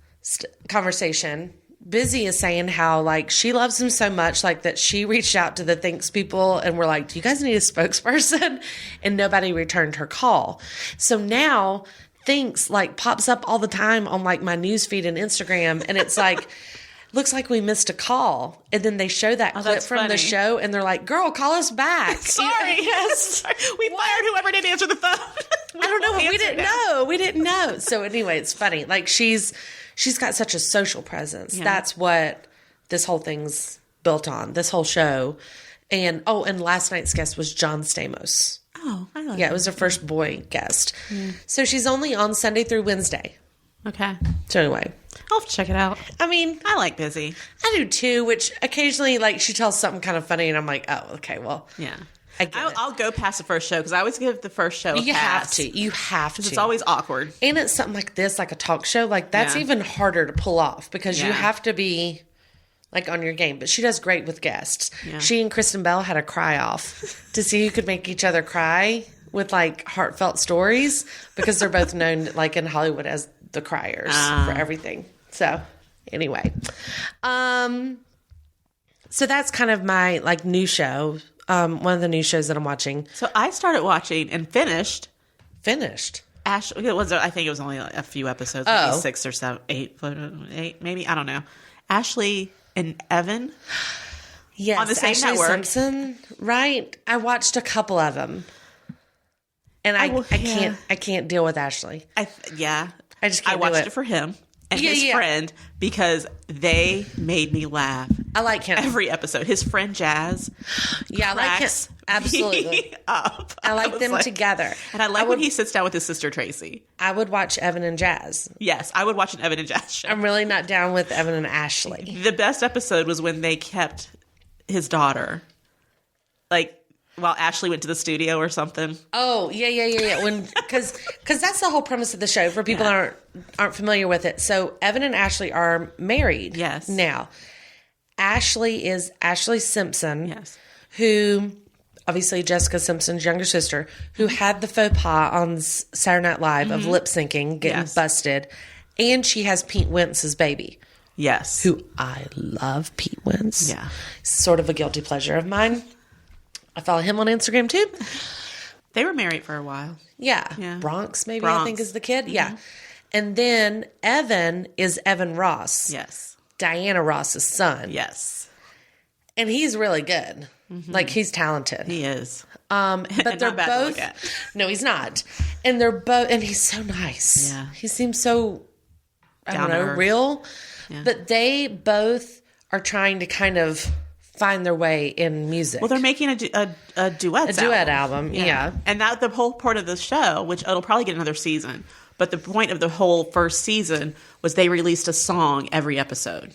S4: conversation, Busy is saying how like she loves him so much like that she reached out to the Thinks people and were like, do you guys need a spokesperson? And nobody returned her call. So now Thinks like pops up all the time on like my newsfeed and Instagram, and it's like looks like we missed a call. And then they show that clip from the show, and they're like, girl, call us back.
S3: Sorry.
S4: Yes.
S3: We fired whoever didn't answer the phone.
S4: I don't know, but we didn't know. We didn't know. So anyway, it's funny. Like, she's got such a social presence. Yeah. That's what this whole thing's built on, this whole show. And last night's guest was John Stamos.
S3: Oh, I love
S4: it was her first boy guest. Mm. So she's only on Sunday through Wednesday.
S3: Okay.
S4: So anyway,
S3: I'll have to check it out.
S4: I mean,
S3: I like Busy.
S4: I do too, which occasionally, like, she tells something kind of funny and I'm like, oh, okay, well.
S3: Yeah.
S4: I'll
S3: go past the first show because I always give the first show a pass.
S4: You have to.
S3: It's always awkward.
S4: And it's something like this, like a talk show. Like, that's even harder to pull off because you have to be, like, on your game. But she does great with guests. Yeah. She and Kristen Bell had a cry-off to see who could make each other cry with, like, heartfelt stories because they're both known, like, in Hollywood as the criers for everything. So, anyway. So that's kind of my, like, new show. One of the new shows that I'm watching.
S3: So I started watching and finished.
S4: Ash,
S3: I think it was only like a few episodes, maybe 6 or 7, 8, maybe, I don't know. Ashley and Evan.
S4: Yes,
S3: on the same
S4: Ashley
S3: network.
S4: Simpson, right? I watched a couple of them, and I can't deal with Ashley.
S3: I just
S4: can't.
S3: I watched it for him and his friend because they made me laugh.
S4: I like him
S3: every episode. His friend Jazz,
S4: I like him absolutely.
S3: Up.
S4: I like them together,
S3: and I like when he sits down with his sister Tracy.
S4: I would watch Evan and Jazz.
S3: Yes, I would watch an Evan and Jazz show.
S4: I'm really not down with Evan and Ashley.
S3: The best episode was when they kept his daughter, like, while Ashley went to the studio or something.
S4: Oh, yeah. Because that's the whole premise of the show for people that aren't familiar with it. So Evan and Ashley are married.
S3: Yes.
S4: Now, Ashley is Ashley Simpson.
S3: Yes.
S4: Who, obviously Jessica Simpson's younger sister, who had the faux pas on Saturday Night Live of lip syncing, getting busted. And she has Pete Wentz's baby.
S3: Yes.
S4: Who I love Pete Wentz.
S3: Yeah.
S4: Sort of a guilty pleasure of mine. I follow him on Instagram too.
S3: They were married for a while.
S4: Yeah. Bronx, maybe, I think is the kid. Mm-hmm. Yeah. And then Evan is Evan Ross.
S3: Yes.
S4: Diana Ross's son.
S3: Yes.
S4: And he's really good. Mm-hmm. Like, he's talented.
S3: He is.
S4: But they're both. No, he's not. And they're both. And he's so nice.
S3: Yeah.
S4: He seems so, I don't know, real. Yeah. But they both are trying to kind of find their way in music.
S3: Well, they're making a duet
S4: album. Yeah.
S3: And that the whole part of the show, which it'll probably get another season, but the point of the whole first season was they released a song every episode.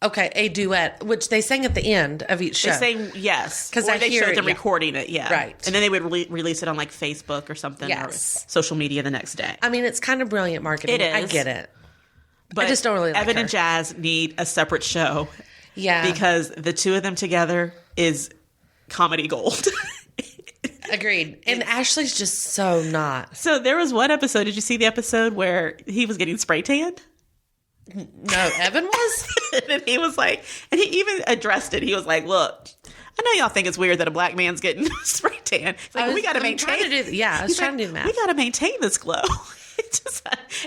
S4: Okay, a duet, which they sang at the end of each show.
S3: They sang, yes. Because they showed them recording it,
S4: Right.
S3: And then they would release it on, like, Facebook or something, or social media the next day.
S4: I mean, it's kind of brilliant marketing.
S3: It is.
S4: I get it.
S3: But
S4: I just don't really like
S3: Evan
S4: her.
S3: and Jazz need a separate show.
S4: Yeah.
S3: Because the two of them together is comedy gold.
S4: Agreed. And Ashley's just so not.
S3: So there was one episode, did you see the episode where he was getting spray tanned?
S4: No, Evan was?
S3: And he was like, and he even addressed it. He was like, look, I know y'all think it's weird that a black man's getting spray tan. It's like, we got to maintain.
S4: I was trying to do that.
S3: We got to maintain this glow.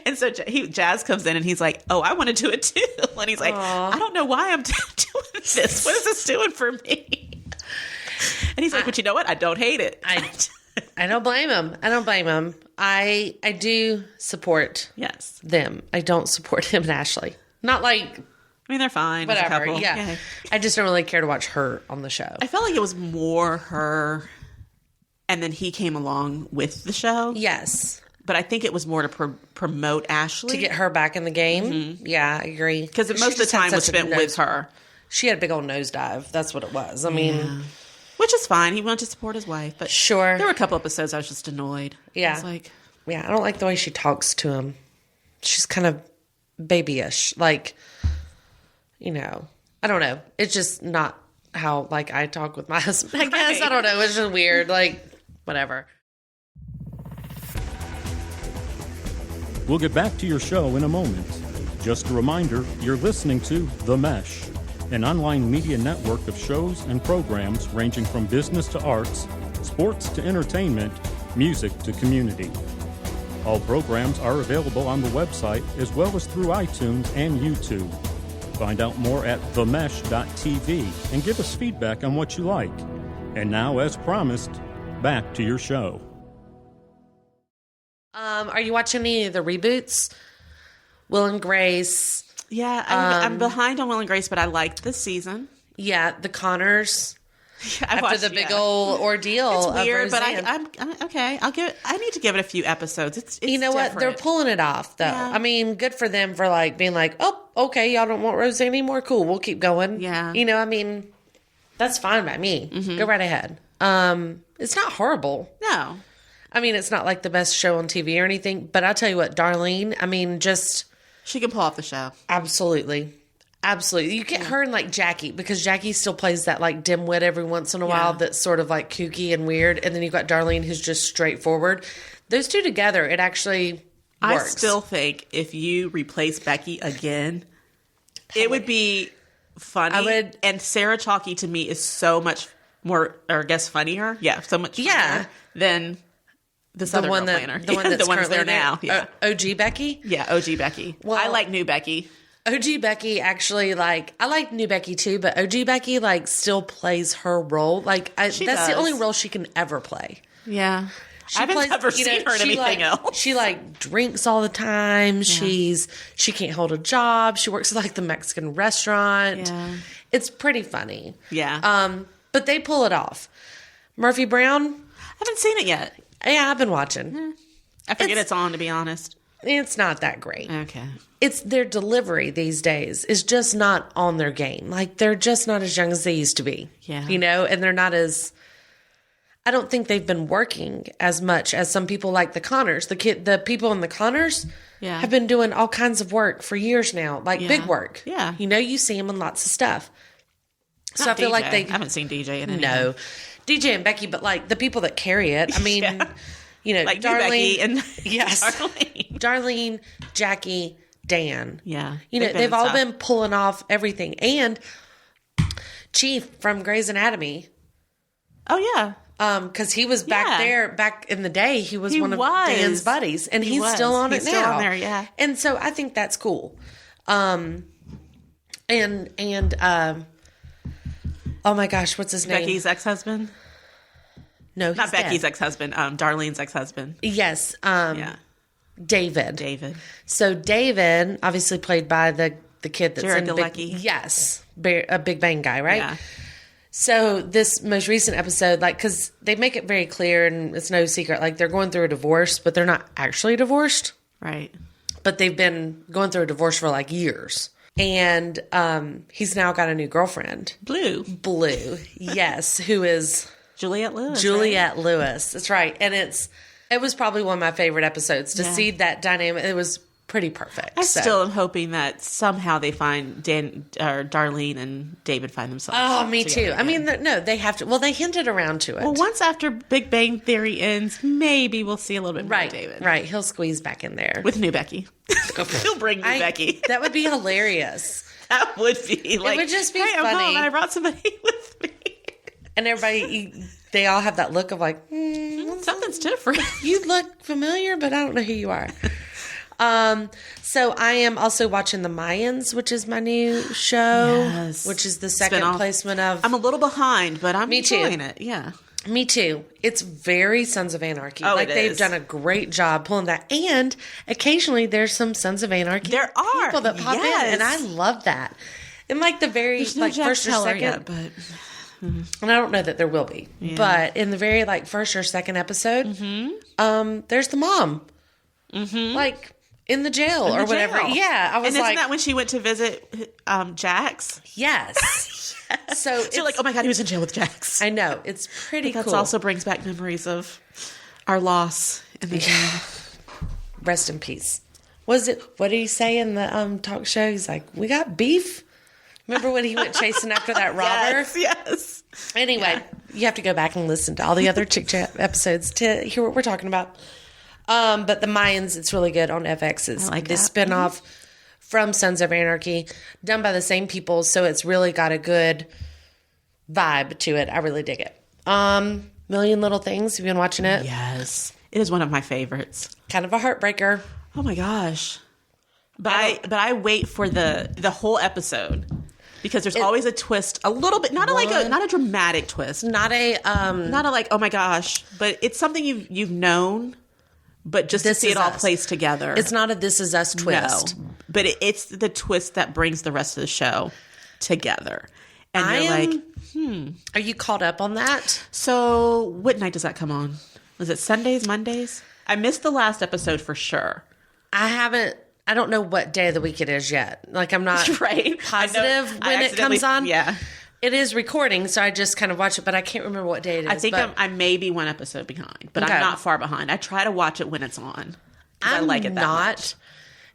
S3: And so Jazz comes in and he's like, oh, I want to do it too. And he's like, I don't know why I'm doing this. What is this doing for me? And he's like, but you know what? I don't hate it.
S4: I don't blame him. I do support them. I don't support him and Ashley. Not like...
S3: I mean, they're fine.
S4: Whatever,
S3: as a couple.
S4: Yeah. I just don't really care to watch her on the show.
S3: I felt like it was more her, and then he came along with the show.
S4: Yes.
S3: But I think it was more to promote Ashley.
S4: To get her back in the game. Mm-hmm. Yeah, I agree.
S3: Because most of the time was spent with her.
S4: She had a big old nosedive. That's what it was. I mean...
S3: Which is fine. He wanted to support his wife. But
S4: sure.
S3: There were a couple episodes I was just annoyed.
S4: Yeah.
S3: I was like...
S4: Yeah, I don't like the way she talks to him. She's kind of babyish. Like, you know, I don't know. It's just not how, like, I talk with my husband, I guess. Right. I don't know. It's just weird. Like, whatever.
S1: We'll get back to your show in a moment. Just a reminder, you're listening to The Mesh, an online media network of shows and programs ranging from business to arts, sports to entertainment, music to community. All programs are available on the website as well as through iTunes and YouTube. Find out more at themesh.tv and give us feedback on what you like. And now, as promised, back to your show.
S4: Are you watching any of the reboots? Will and Grace.
S3: Yeah, I'm behind on Will and Grace, but I liked this season.
S4: Yeah, the Connors.
S3: Yeah,
S4: after the big old ordeal.
S3: It's weird,
S4: of
S3: but I'm okay. I need to give it a few episodes. It's
S4: you know
S3: different.
S4: what? They're pulling it off, though.
S3: Yeah.
S4: I mean, good for them for like being like, oh, okay, y'all don't want Rose anymore. Cool, we'll keep going.
S3: Yeah,
S4: you know, I mean, that's fine by me.
S3: Mm-hmm.
S4: Go right ahead. It's not horrible.
S3: No,
S4: I mean, it's not like the best show on TV or anything. But I'll tell you what, Darlene. I mean, just
S3: she can pull off the show.
S4: Absolutely. You get her and like Jackie, because Jackie still plays that like dimwit every once in a while that's sort of like kooky and weird. And then you've got Darlene, who's just straightforward. Those two together, it actually works.
S3: I still think if you replace Becky again, it would be funny. And Sarah Chalky to me is so much more, or I guess funnier. Yeah, so much funnier than this other girl planner.
S4: The one that's currently
S3: there now. Yeah.
S4: OG Becky?
S3: Yeah, OG Becky. Well, I like new Becky.
S4: OG Becky actually, like, I like new Becky too, but OG Becky, like, still plays her role. Like, that's the only role she can ever play.
S3: Yeah. I haven't ever seen her in anything else.
S4: She, like, drinks all the time. Yeah. She can't hold a job. She works at, like, the Mexican restaurant. Yeah. It's pretty funny.
S3: Yeah.
S4: But they pull it off. Murphy Brown?
S3: I haven't seen it yet.
S4: Yeah, I've been watching.
S3: I forget it's on, to be honest.
S4: It's not that great.
S3: Okay.
S4: It's their delivery these days is just not on their game. Like, they're just not as young as they used to be.
S3: Yeah.
S4: You know, and they're not as, I don't think they've been working as much as some people like the Connors. The people in the Connors have been doing all kinds of work for years now, like big work.
S3: Yeah.
S4: You know, you see them in lots of stuff. So
S3: not
S4: I feel
S3: DJ.
S4: like
S3: I haven't seen DJ in any.
S4: No. DJ and Becky, but like the people that carry it. I mean, you know,
S3: like
S4: Darlene.
S3: Becky and
S4: yes.
S3: Darlene.
S4: Darlene, Jackie, Dan.
S3: Yeah.
S4: You know, they've all been pulling off everything. And Chief from Grey's Anatomy.
S3: Oh, yeah.
S4: Because he was back there, back in the day, he was one of Dan's buddies. And he's still on it now.
S3: Still on there, yeah.
S4: And so I think that's cool. Oh my gosh, what's his name?
S3: Becky's ex-husband?
S4: No, he's
S3: not Becky's
S4: dead.
S3: ex-husband. Darlene's ex-husband.
S4: Yes.
S3: Yeah.
S4: David. So David, obviously played by the kid that's
S3: Jared
S4: in
S3: Galecki.
S4: Yes. A Big Bang guy, right?
S3: Yeah.
S4: So this most recent episode, like, because they make it very clear, and it's no secret, like, they're going through a divorce, but they're not actually divorced.
S3: Right.
S4: But they've been going through a divorce for, like, years. And he's now got a new girlfriend.
S3: Blue,
S4: yes, who is...
S3: Juliette Lewis.
S4: Lewis. That's right. And it was probably one of my favorite episodes to see that dynamic. It was pretty perfect.
S3: I still am hoping that somehow they find Darlene and David find themselves.
S4: Oh, me too. Again. I mean, no, they have to. Well, they hinted around to it.
S3: Well, once after Big Bang Theory ends, maybe we'll see a little bit more of David.
S4: Right. He'll squeeze back in there.
S3: With new Becky. He'll bring new Becky.
S4: That would be hilarious.
S3: That would be like,
S4: it would just be
S3: funny.
S4: funny.
S3: I'm home and I brought somebody with me.
S4: And everybody, they all have that look of like,
S3: something's different.
S4: You look familiar, but I don't know who you are. So I am also watching The Mayans, which is my new show, which is the second placement of.
S3: I'm a little behind, but I'm enjoying it. Yeah.
S4: Me too. It's very Sons of Anarchy.
S3: Oh,
S4: like they've done a great job pulling that. And occasionally there's some Sons of Anarchy people that pop in, and I love that. In like the very first or second,
S3: yet, but
S4: and I don't know that there will be, but in the very like first or second episode, there's the mom, like in the jail or whatever. Yeah, I was
S3: and isn't that when she went to visit Jax?
S4: Yes. So
S3: you're like, oh my god, he was in jail with Jax.
S4: I know, it's pretty cool.
S3: That also brings back memories of our loss in the jail.
S4: Rest in peace. What did he say in the talk show? He's like, we got beef. Remember when he went chasing after that robber?
S3: Yes.
S4: Anyway, you have to go back and listen to all the other Chick Chat episodes to hear what we're talking about. But The Mayans, it's really good on FX. It's like this spinoff from Sons of Anarchy, done by the same people, so it's really got a good vibe to it. I really dig it. Million Little Things. Have you been watching it?
S3: Yes. It is one of my favorites.
S4: Kind of a heartbreaker.
S3: Oh my gosh. But I wait for the whole episode because there's always a twist, a little bit, not a dramatic twist, not a like, oh my gosh, but it's something you've known, but just to see it all placed together.
S4: It's not a This Is Us twist,
S3: but it's the twist that brings the rest of the show together. And
S4: are you caught up on that?
S3: So what night does that come on? Was it Sundays, Mondays? I missed the last episode for sure.
S4: I don't know what day of the week it is yet. Like, I'm not positive when it comes on.
S3: Yeah.
S4: It is recording, so I just kind of watch it, but I can't remember what day it is.
S3: I think I may be one episode behind, but I'm not far behind. I try to watch it when it's on. I like it that much.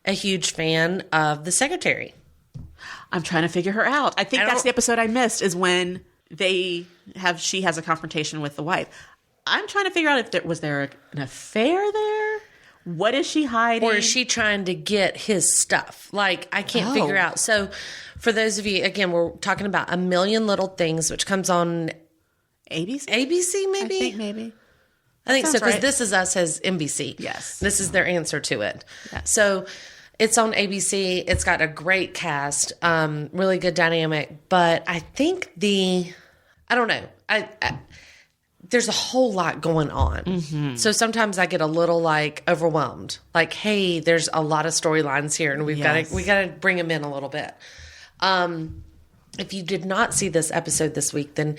S4: A huge fan of the secretary.
S3: I'm trying to figure her out. I think that's the episode I missed, is when she has a confrontation with the wife. I'm trying to figure out if was there an affair there? What is she hiding?
S4: Or is she trying to get his stuff? Like, I can't figure out. So, for those of you, again, we're talking about A Million Little Things, which comes on
S3: ABC?
S4: ABC, maybe?
S3: I think maybe.
S4: I think so, because This Is Us has NBC.
S3: Yes.
S4: This is their answer to it.
S3: Yes.
S4: So, it's on ABC. It's got a great cast, really good dynamic. But I think I don't know. There's a whole lot going on. Mm-hmm. So sometimes I get a little like overwhelmed. Like, hey, there's a lot of storylines here and we got to bring them in a little bit. If you did not see this episode this week, then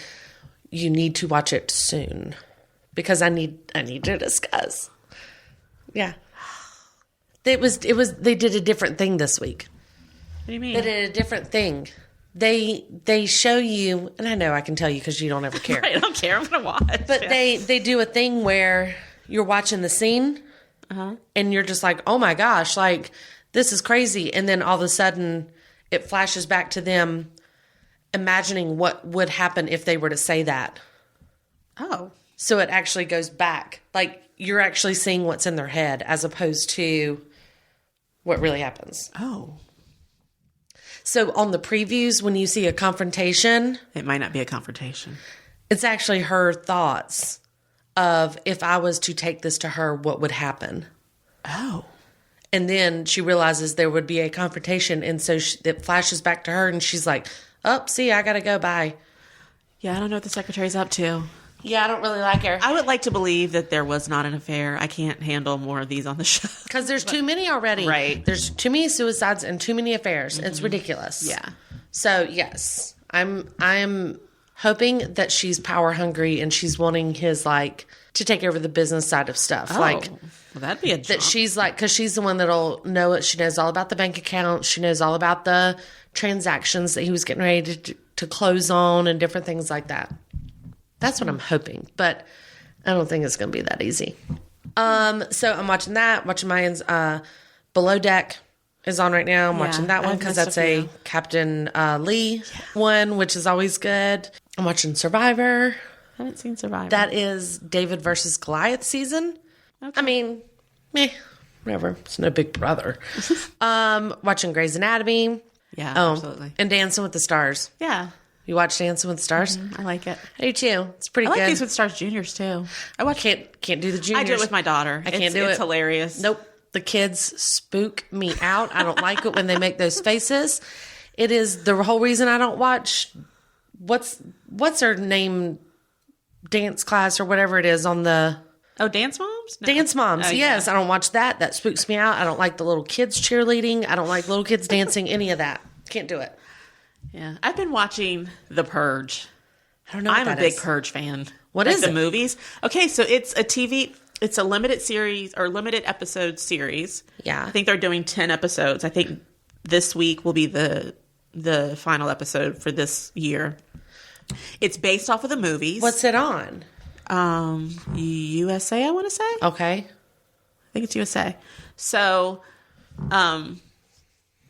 S4: you need to watch it soon because I need to discuss. Yeah. They did a different thing this week.
S3: What do you mean?
S4: They did a different thing. They show you, and I know I can tell you because you don't ever care.
S3: Right, I don't care. I'm going to watch.
S4: But they do a thing where you're watching the scene, and you're just like, oh my gosh, like, this is crazy. And then all of a sudden, it flashes back to them imagining what would happen if they were to say that.
S3: Oh.
S4: So it actually goes back. Like, you're actually seeing what's in their head as opposed to what really happens.
S3: Oh.
S4: So on the previews, when you see a confrontation...
S3: It might not be a confrontation.
S4: It's actually her thoughts of, if I was to take this to her, what would happen?
S3: Oh.
S4: And then she realizes there would be a confrontation, and so it flashes back to her, and she's like, oh, see, I gotta go, bye.
S3: Yeah, I don't know what the secretary's up to.
S4: Yeah, I don't really like her.
S3: I would like to believe that there was not an affair. I can't handle more of these on the show.
S4: Because there's too many already.
S3: Right.
S4: There's too many suicides and too many affairs. Mm-hmm. It's ridiculous.
S3: Yeah.
S4: So, yes. I'm hoping that she's power hungry and she's wanting his, like, to take over the business side of stuff.
S3: Oh,
S4: like,
S3: well, that'd be a jump.
S4: That she's like, because she's the one that'll know it. She knows all about the bank account. She knows all about the transactions that he was getting ready to close on and different things like that. That's what I'm hoping, but I don't think it's going to be that easy. So I'm watching that. Watching Mayans. Below Deck is on right now. I'm watching that one because that's a Captain Lee one, which is always good. I'm watching Survivor.
S3: I haven't seen Survivor.
S4: That is David versus Goliath season. Okay. I mean, whatever. It's no Big Brother. Watching Grey's Anatomy.
S3: Yeah, absolutely.
S4: And Dancing with the Stars.
S3: Yeah.
S4: You watch Dancing with the Stars?
S3: Mm-hmm. I like it.
S4: I do too. It's pretty good.
S3: I like Dancing with the Stars Juniors too.
S4: Can't do the juniors.
S3: I do it with my daughter.
S4: I can't do it.
S3: It's hilarious.
S4: Nope. The kids spook me out. I don't like it when they make those faces. It is the whole reason I don't watch what's her name, dance class or whatever it is on the...
S3: Oh, Dance Moms? No.
S4: Dance Moms, yes.
S3: Yeah.
S4: I don't watch that. That spooks me out. I don't like the little kids cheerleading. I don't like little kids dancing, any of that. Can't do it.
S3: Yeah, I've been watching The Purge.
S4: I don't know.
S3: I'm a big Purge fan.
S4: What is it?
S3: The movies? Okay, so it's a limited series or limited episode series.
S4: Yeah,
S3: I think they're doing 10 episodes. I think this week will be the final episode for this year. It's based off of the movies.
S4: What's it on?
S3: USA, I want to say.
S4: Okay,
S3: I think it's USA. So,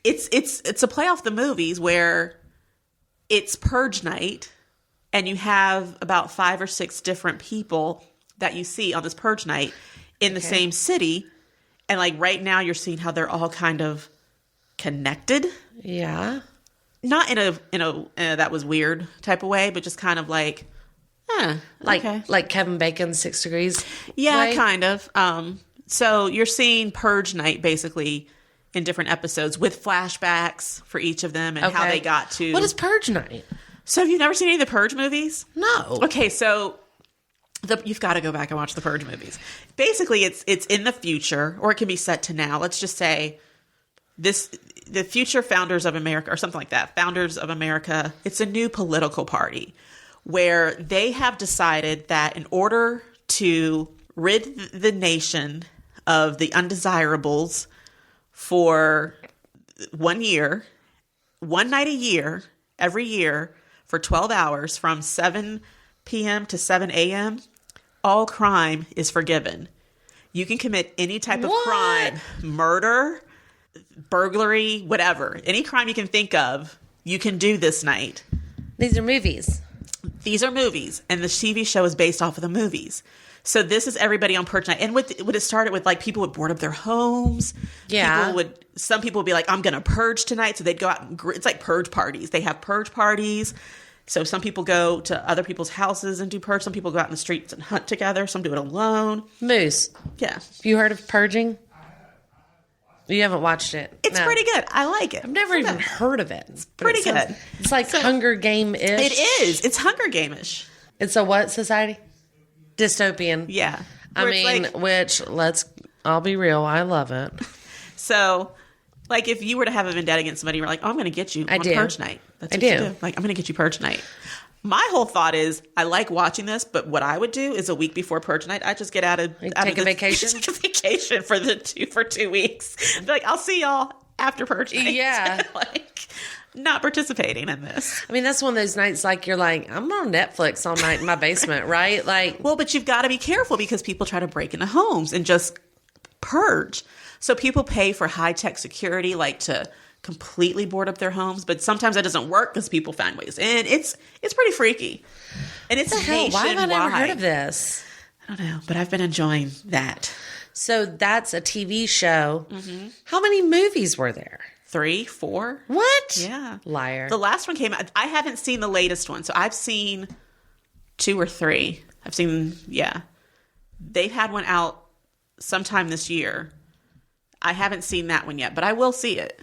S3: it's a play off the movies where it's Purge night, and you have about 5 or 6 different people that you see on this Purge night in the same city, and like right now you're seeing how they're all kind of connected.
S4: Yeah,
S3: not in a that was weird type of way, but just kind of like,
S4: like Kevin Bacon's 6 Degrees.
S3: Yeah,
S4: way?
S3: Kind of. So you're seeing Purge night basically in different episodes with flashbacks for each of them and how they got to.
S4: What is Purge Night?
S3: So you've never seen any of the Purge movies?
S4: No.
S3: Okay, so you've got to go back and watch the Purge movies. Basically, it's in the future, or it can be set to now. Let's just say the future founders of America, or something like that. Founders of America. It's a new political party where they have decided that in order to rid the nation of the undesirables for 1 year, one night a year, every year for 12 hours from 7 p.m. to 7 a.m., all crime is forgiven. You can commit any type of crime, murder, burglary, whatever. Any crime you can think of, you can do this night.
S4: These are movies.
S3: These are movies, and the TV show is based off of the movies. So this is everybody on Purge Night. And when it started with, like, people would board up their homes.
S4: Yeah.
S3: Some people would be like, I'm going to purge tonight. So they'd go out it's like purge parties. They have purge parties. So some people go to other people's houses and do purge. Some people go out in the streets and hunt together. Some do it alone.
S4: Moose.
S3: Yeah.
S4: Have you heard of purging? You haven't watched it.
S3: It's pretty good. I like it.
S4: I've never even heard of it. It's
S3: pretty good.
S4: It's like Hunger Game-ish.
S3: It is. It's Hunger Game-ish.
S4: It's a what society? Dystopian.
S3: Yeah.
S4: I mean, I'll be real, I love it.
S3: So, like, if you were to have a vendetta against somebody, you're like, oh, I'm going to get you on Purge Night. That's what you do. Like, I'm going to get you Purge Night. My whole thought is, I like watching this, but what I would do is a week before Purge Night, I just get
S4: take a vacation?
S3: Take a vacation for 2 weeks. Be like, I'll see y'all after Purge Night.
S4: Yeah.
S3: Like, not participating in this.
S4: I mean, that's one of those nights like you're like, I'm on Netflix all night in my basement, right? Like,
S3: well, but you've got to be careful because people try to break into homes and just purge. So people pay for high-tech security, like to completely board up their homes, but sometimes that doesn't work because people find ways in. It's pretty freaky. And it's nationwide.
S4: Why have I never heard of this?
S3: I don't know, but I've been enjoying that.
S4: So that's a TV show. Mm-hmm. How many movies were there?
S3: 3, 4.
S4: What?
S3: Yeah.
S4: Liar.
S3: The last one came out. I haven't seen the latest one, so I've seen 2 or 3. They've had one out sometime this year. I haven't seen that one yet, but I will see it.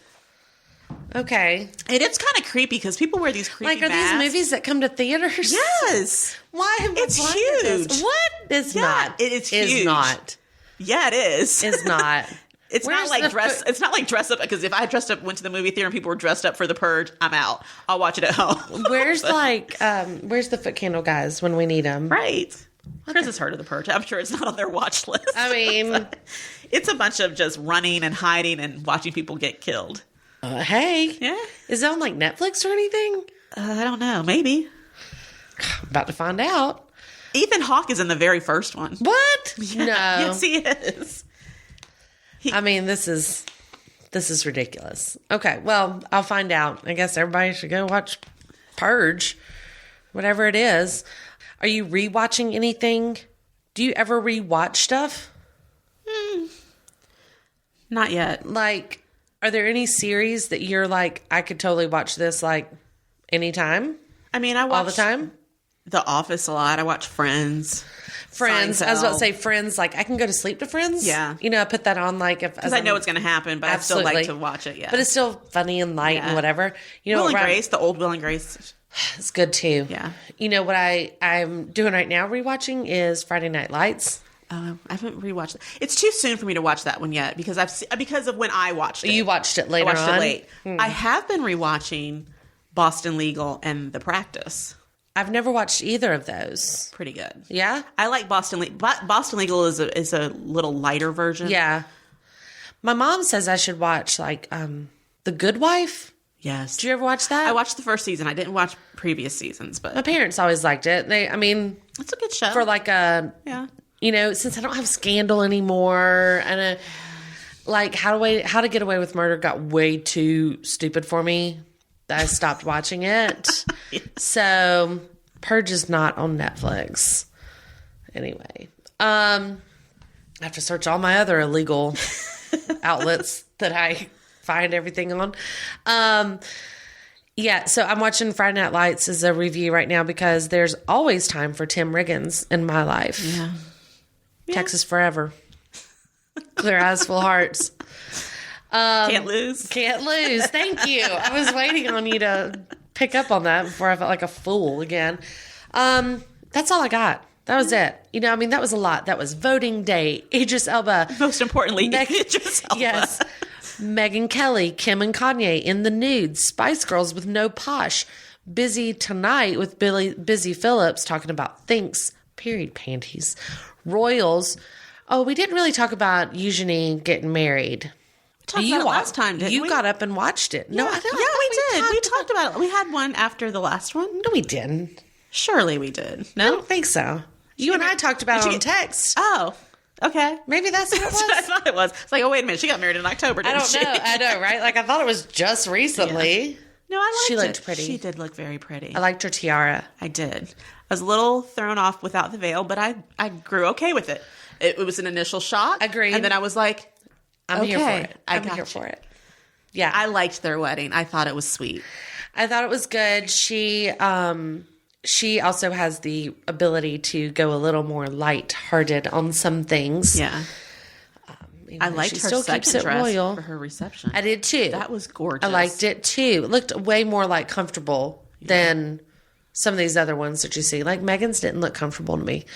S4: Okay.
S3: And it's kind of creepy because people wear these creepy masks.
S4: These movies that come to theaters?
S3: Yes.
S4: Why am I
S3: It's huge.
S4: What? It's not.
S3: It's huge.
S4: It's not.
S3: Yeah, it is.
S4: It's not.
S3: It's not like dress up, because if I went to the movie theater and people were dressed up for the Purge, I'm out. I'll watch it at home.
S4: Where's where's the foot candle guys when we need them?
S3: Right. Chris has heard of the Purge. I'm sure it's not on their watch list.
S4: I mean,
S3: it's a bunch of just running and hiding and watching people get killed.
S4: Hey.
S3: Yeah.
S4: Is it on like Netflix or anything?
S3: I don't know. Maybe.
S4: I'm about to find out.
S3: Ethan Hawke is in the very first one.
S4: What?
S3: Yeah.
S4: No.
S3: Yes, he is.
S4: I mean, this is ridiculous. Okay, well, I'll find out. I guess everybody should go watch Purge, whatever it is. Are you rewatching anything? Do you ever rewatch stuff?
S3: Not yet.
S4: Like, are there any series that you're like, I could totally watch this like anytime?
S3: I mean, I watch
S4: all the time.
S3: The Office a lot. I watch Friends.
S4: Friends.
S3: Seinfeld.
S4: I was about to say Friends. Like, I can go to sleep to Friends.
S3: Yeah.
S4: You know, I put that on like
S3: because I know it's going to happen, but
S4: absolutely.
S3: I still like to watch it. Yeah.
S4: But it's still funny and light and whatever. You know,
S3: Will and Grace, the old Will and Grace.
S4: It's good too.
S3: Yeah.
S4: You know what I'm doing right now? Rewatching is Friday Night Lights.
S3: I haven't rewatched it. It's too soon for me to watch that one yet because because of when I watched it.
S4: You watched it later on.
S3: I watched it late. I have been rewatching Boston Legal and The Practice.
S4: I've never watched either of those.
S3: Pretty good.
S4: Yeah?
S3: I like Boston Legal. Boston Legal is a little lighter version.
S4: Yeah. My mom says I should watch like The Good Wife.
S3: Yes.
S4: Did you ever watch that?
S3: I watched the first season. I didn't watch previous seasons, but
S4: my parents always liked it.
S3: It's a good show.
S4: For like you know, since I don't have Scandal anymore and like How to Get Away with Murder got way too stupid for me. I stopped watching it. So Purge is not on Netflix. Anyway, I have to search all my other illegal outlets that I find everything on. Yeah, so I'm watching Friday Night Lights as a review right now because there's always time for Tim Riggins in my life.
S3: Yeah.
S4: Texas forever. Clear eyes, full hearts.
S3: Can't lose.
S4: Can't lose. Thank you. I was waiting on you to pick up on that before I felt like a fool again. That's all I got. That was it. You know, I mean, that was a lot. That was voting day. Idris Elba.
S3: Most importantly, Idris Elba.
S4: Yes. Megyn Kelly, Kim and Kanye in the nude. Spice Girls with no posh. Busy Tonight with Busy Phillips talking about thinks, period panties. Royals. Oh, we didn't really talk about Eugenie getting married.
S3: Talked about it last time, didn't we?
S4: You got up and watched it. No, I don't.
S3: Yeah, we did. We talked about it. We had one after the last one.
S4: No, we didn't.
S3: Surely we did.
S4: No? I don't think so. You and I talked about it on text.
S3: Oh, okay.
S4: Maybe that's what it was.
S3: I thought it was. It's like, oh, wait a minute. She got married in October, didn't she?
S4: I know, right? Like, I thought it was just recently.
S3: Yeah. No, I liked it.
S4: She looked pretty.
S3: She did look very pretty.
S4: I liked her tiara.
S3: I did. I was a little thrown off without the veil, but I grew okay with it. It was an initial shock.
S4: Agreed.
S3: And then I was like,
S4: I'm here for it.
S3: I'm
S4: here for it. Yeah.
S3: I liked their wedding. I thought it was sweet.
S4: I thought it was good. She also has the ability to go a little more lighthearted on some things.
S3: Yeah. I liked her
S4: still
S3: second
S4: keeps it
S3: dress
S4: royal.
S3: for her reception.
S4: I did too.
S3: That was gorgeous.
S4: I liked it too. It looked way more like comfortable than some of these other ones that you see. Like Megyn's didn't look comfortable to me.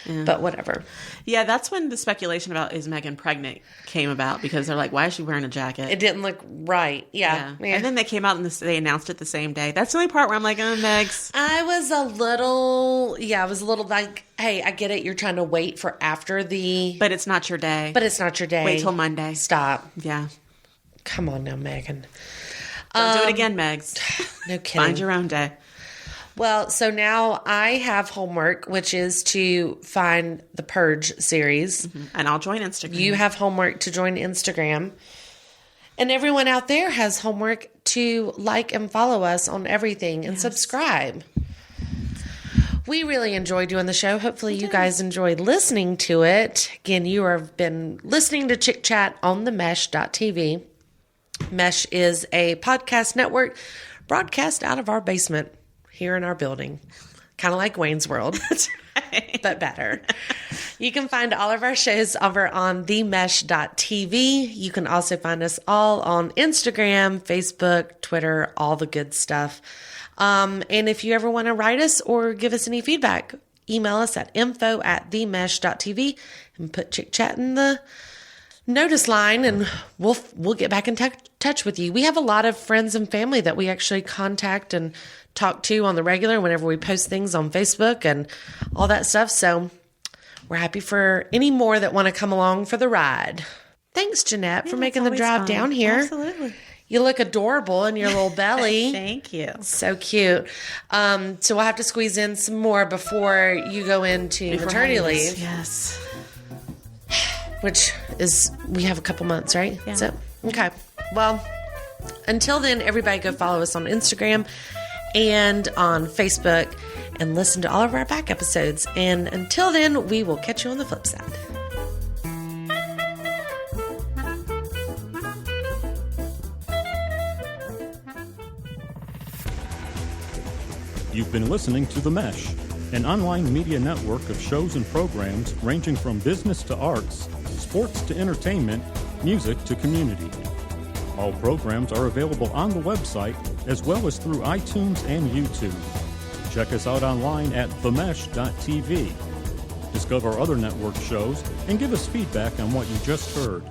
S4: Yeah. But whatever.
S3: Yeah, that's when the speculation about is Megyn pregnant came about, because they're like, why is she wearing a jacket?
S4: It didn't look right. Yeah.
S3: And then they came out and they announced it the same day. That's the only part where I'm like, oh, Megs.
S4: I was a little like, hey, I get it. You're trying to wait for after the...
S3: But it's not your day. Wait till Monday.
S4: Stop.
S3: Yeah.
S4: Come on now, Megyn.
S3: Don't do it again, Megs.
S4: No kidding.
S3: Find your own day.
S4: Well, so now I have homework, which is to find the Purge series.
S3: Mm-hmm. And I'll join Instagram.
S4: You have homework to join Instagram. And everyone out there has homework to like and follow us on everything and subscribe. We really enjoy doing the show. Hopefully you guys enjoyed listening to it. Again, you have been listening to Chick Chat on the Mesh.tv. Mesh is a podcast network broadcast out of our basement here in our building. Kind of like Wayne's World, but better. You can find all of our shows over on themesh.tv. You can also find us all on Instagram, Facebook, Twitter, all the good stuff. And if you ever want to write us or give us any feedback, email us at info@themesh.tv and put Chick Chat in the notice line, and we'll get back in touch with you. We have a lot of friends and family that we actually contact and talk to on the regular whenever we post things on Facebook and all that stuff. So we're happy for any more that want to come along for the ride. Thanks, Janette, for making the drive down here.
S3: Absolutely.
S4: You look adorable in your little belly.
S3: Thank you.
S4: So cute. So we'll have to squeeze in some more before you go into maternity leave.
S3: Yes.
S4: Which is, we have a couple months, right?
S3: Yeah.
S4: So, okay. Well, until then, everybody go follow us on Instagram and on Facebook and listen to all of our back episodes. And until then, we will catch you on the flip side.
S1: You've been listening to The Mesh, an online media network of shows and programs ranging from business to arts, sports to entertainment, music to community. All programs are available on the website as well as through iTunes and YouTube. Check us out online at themesh.tv. Discover other network shows and give us feedback on what you just heard.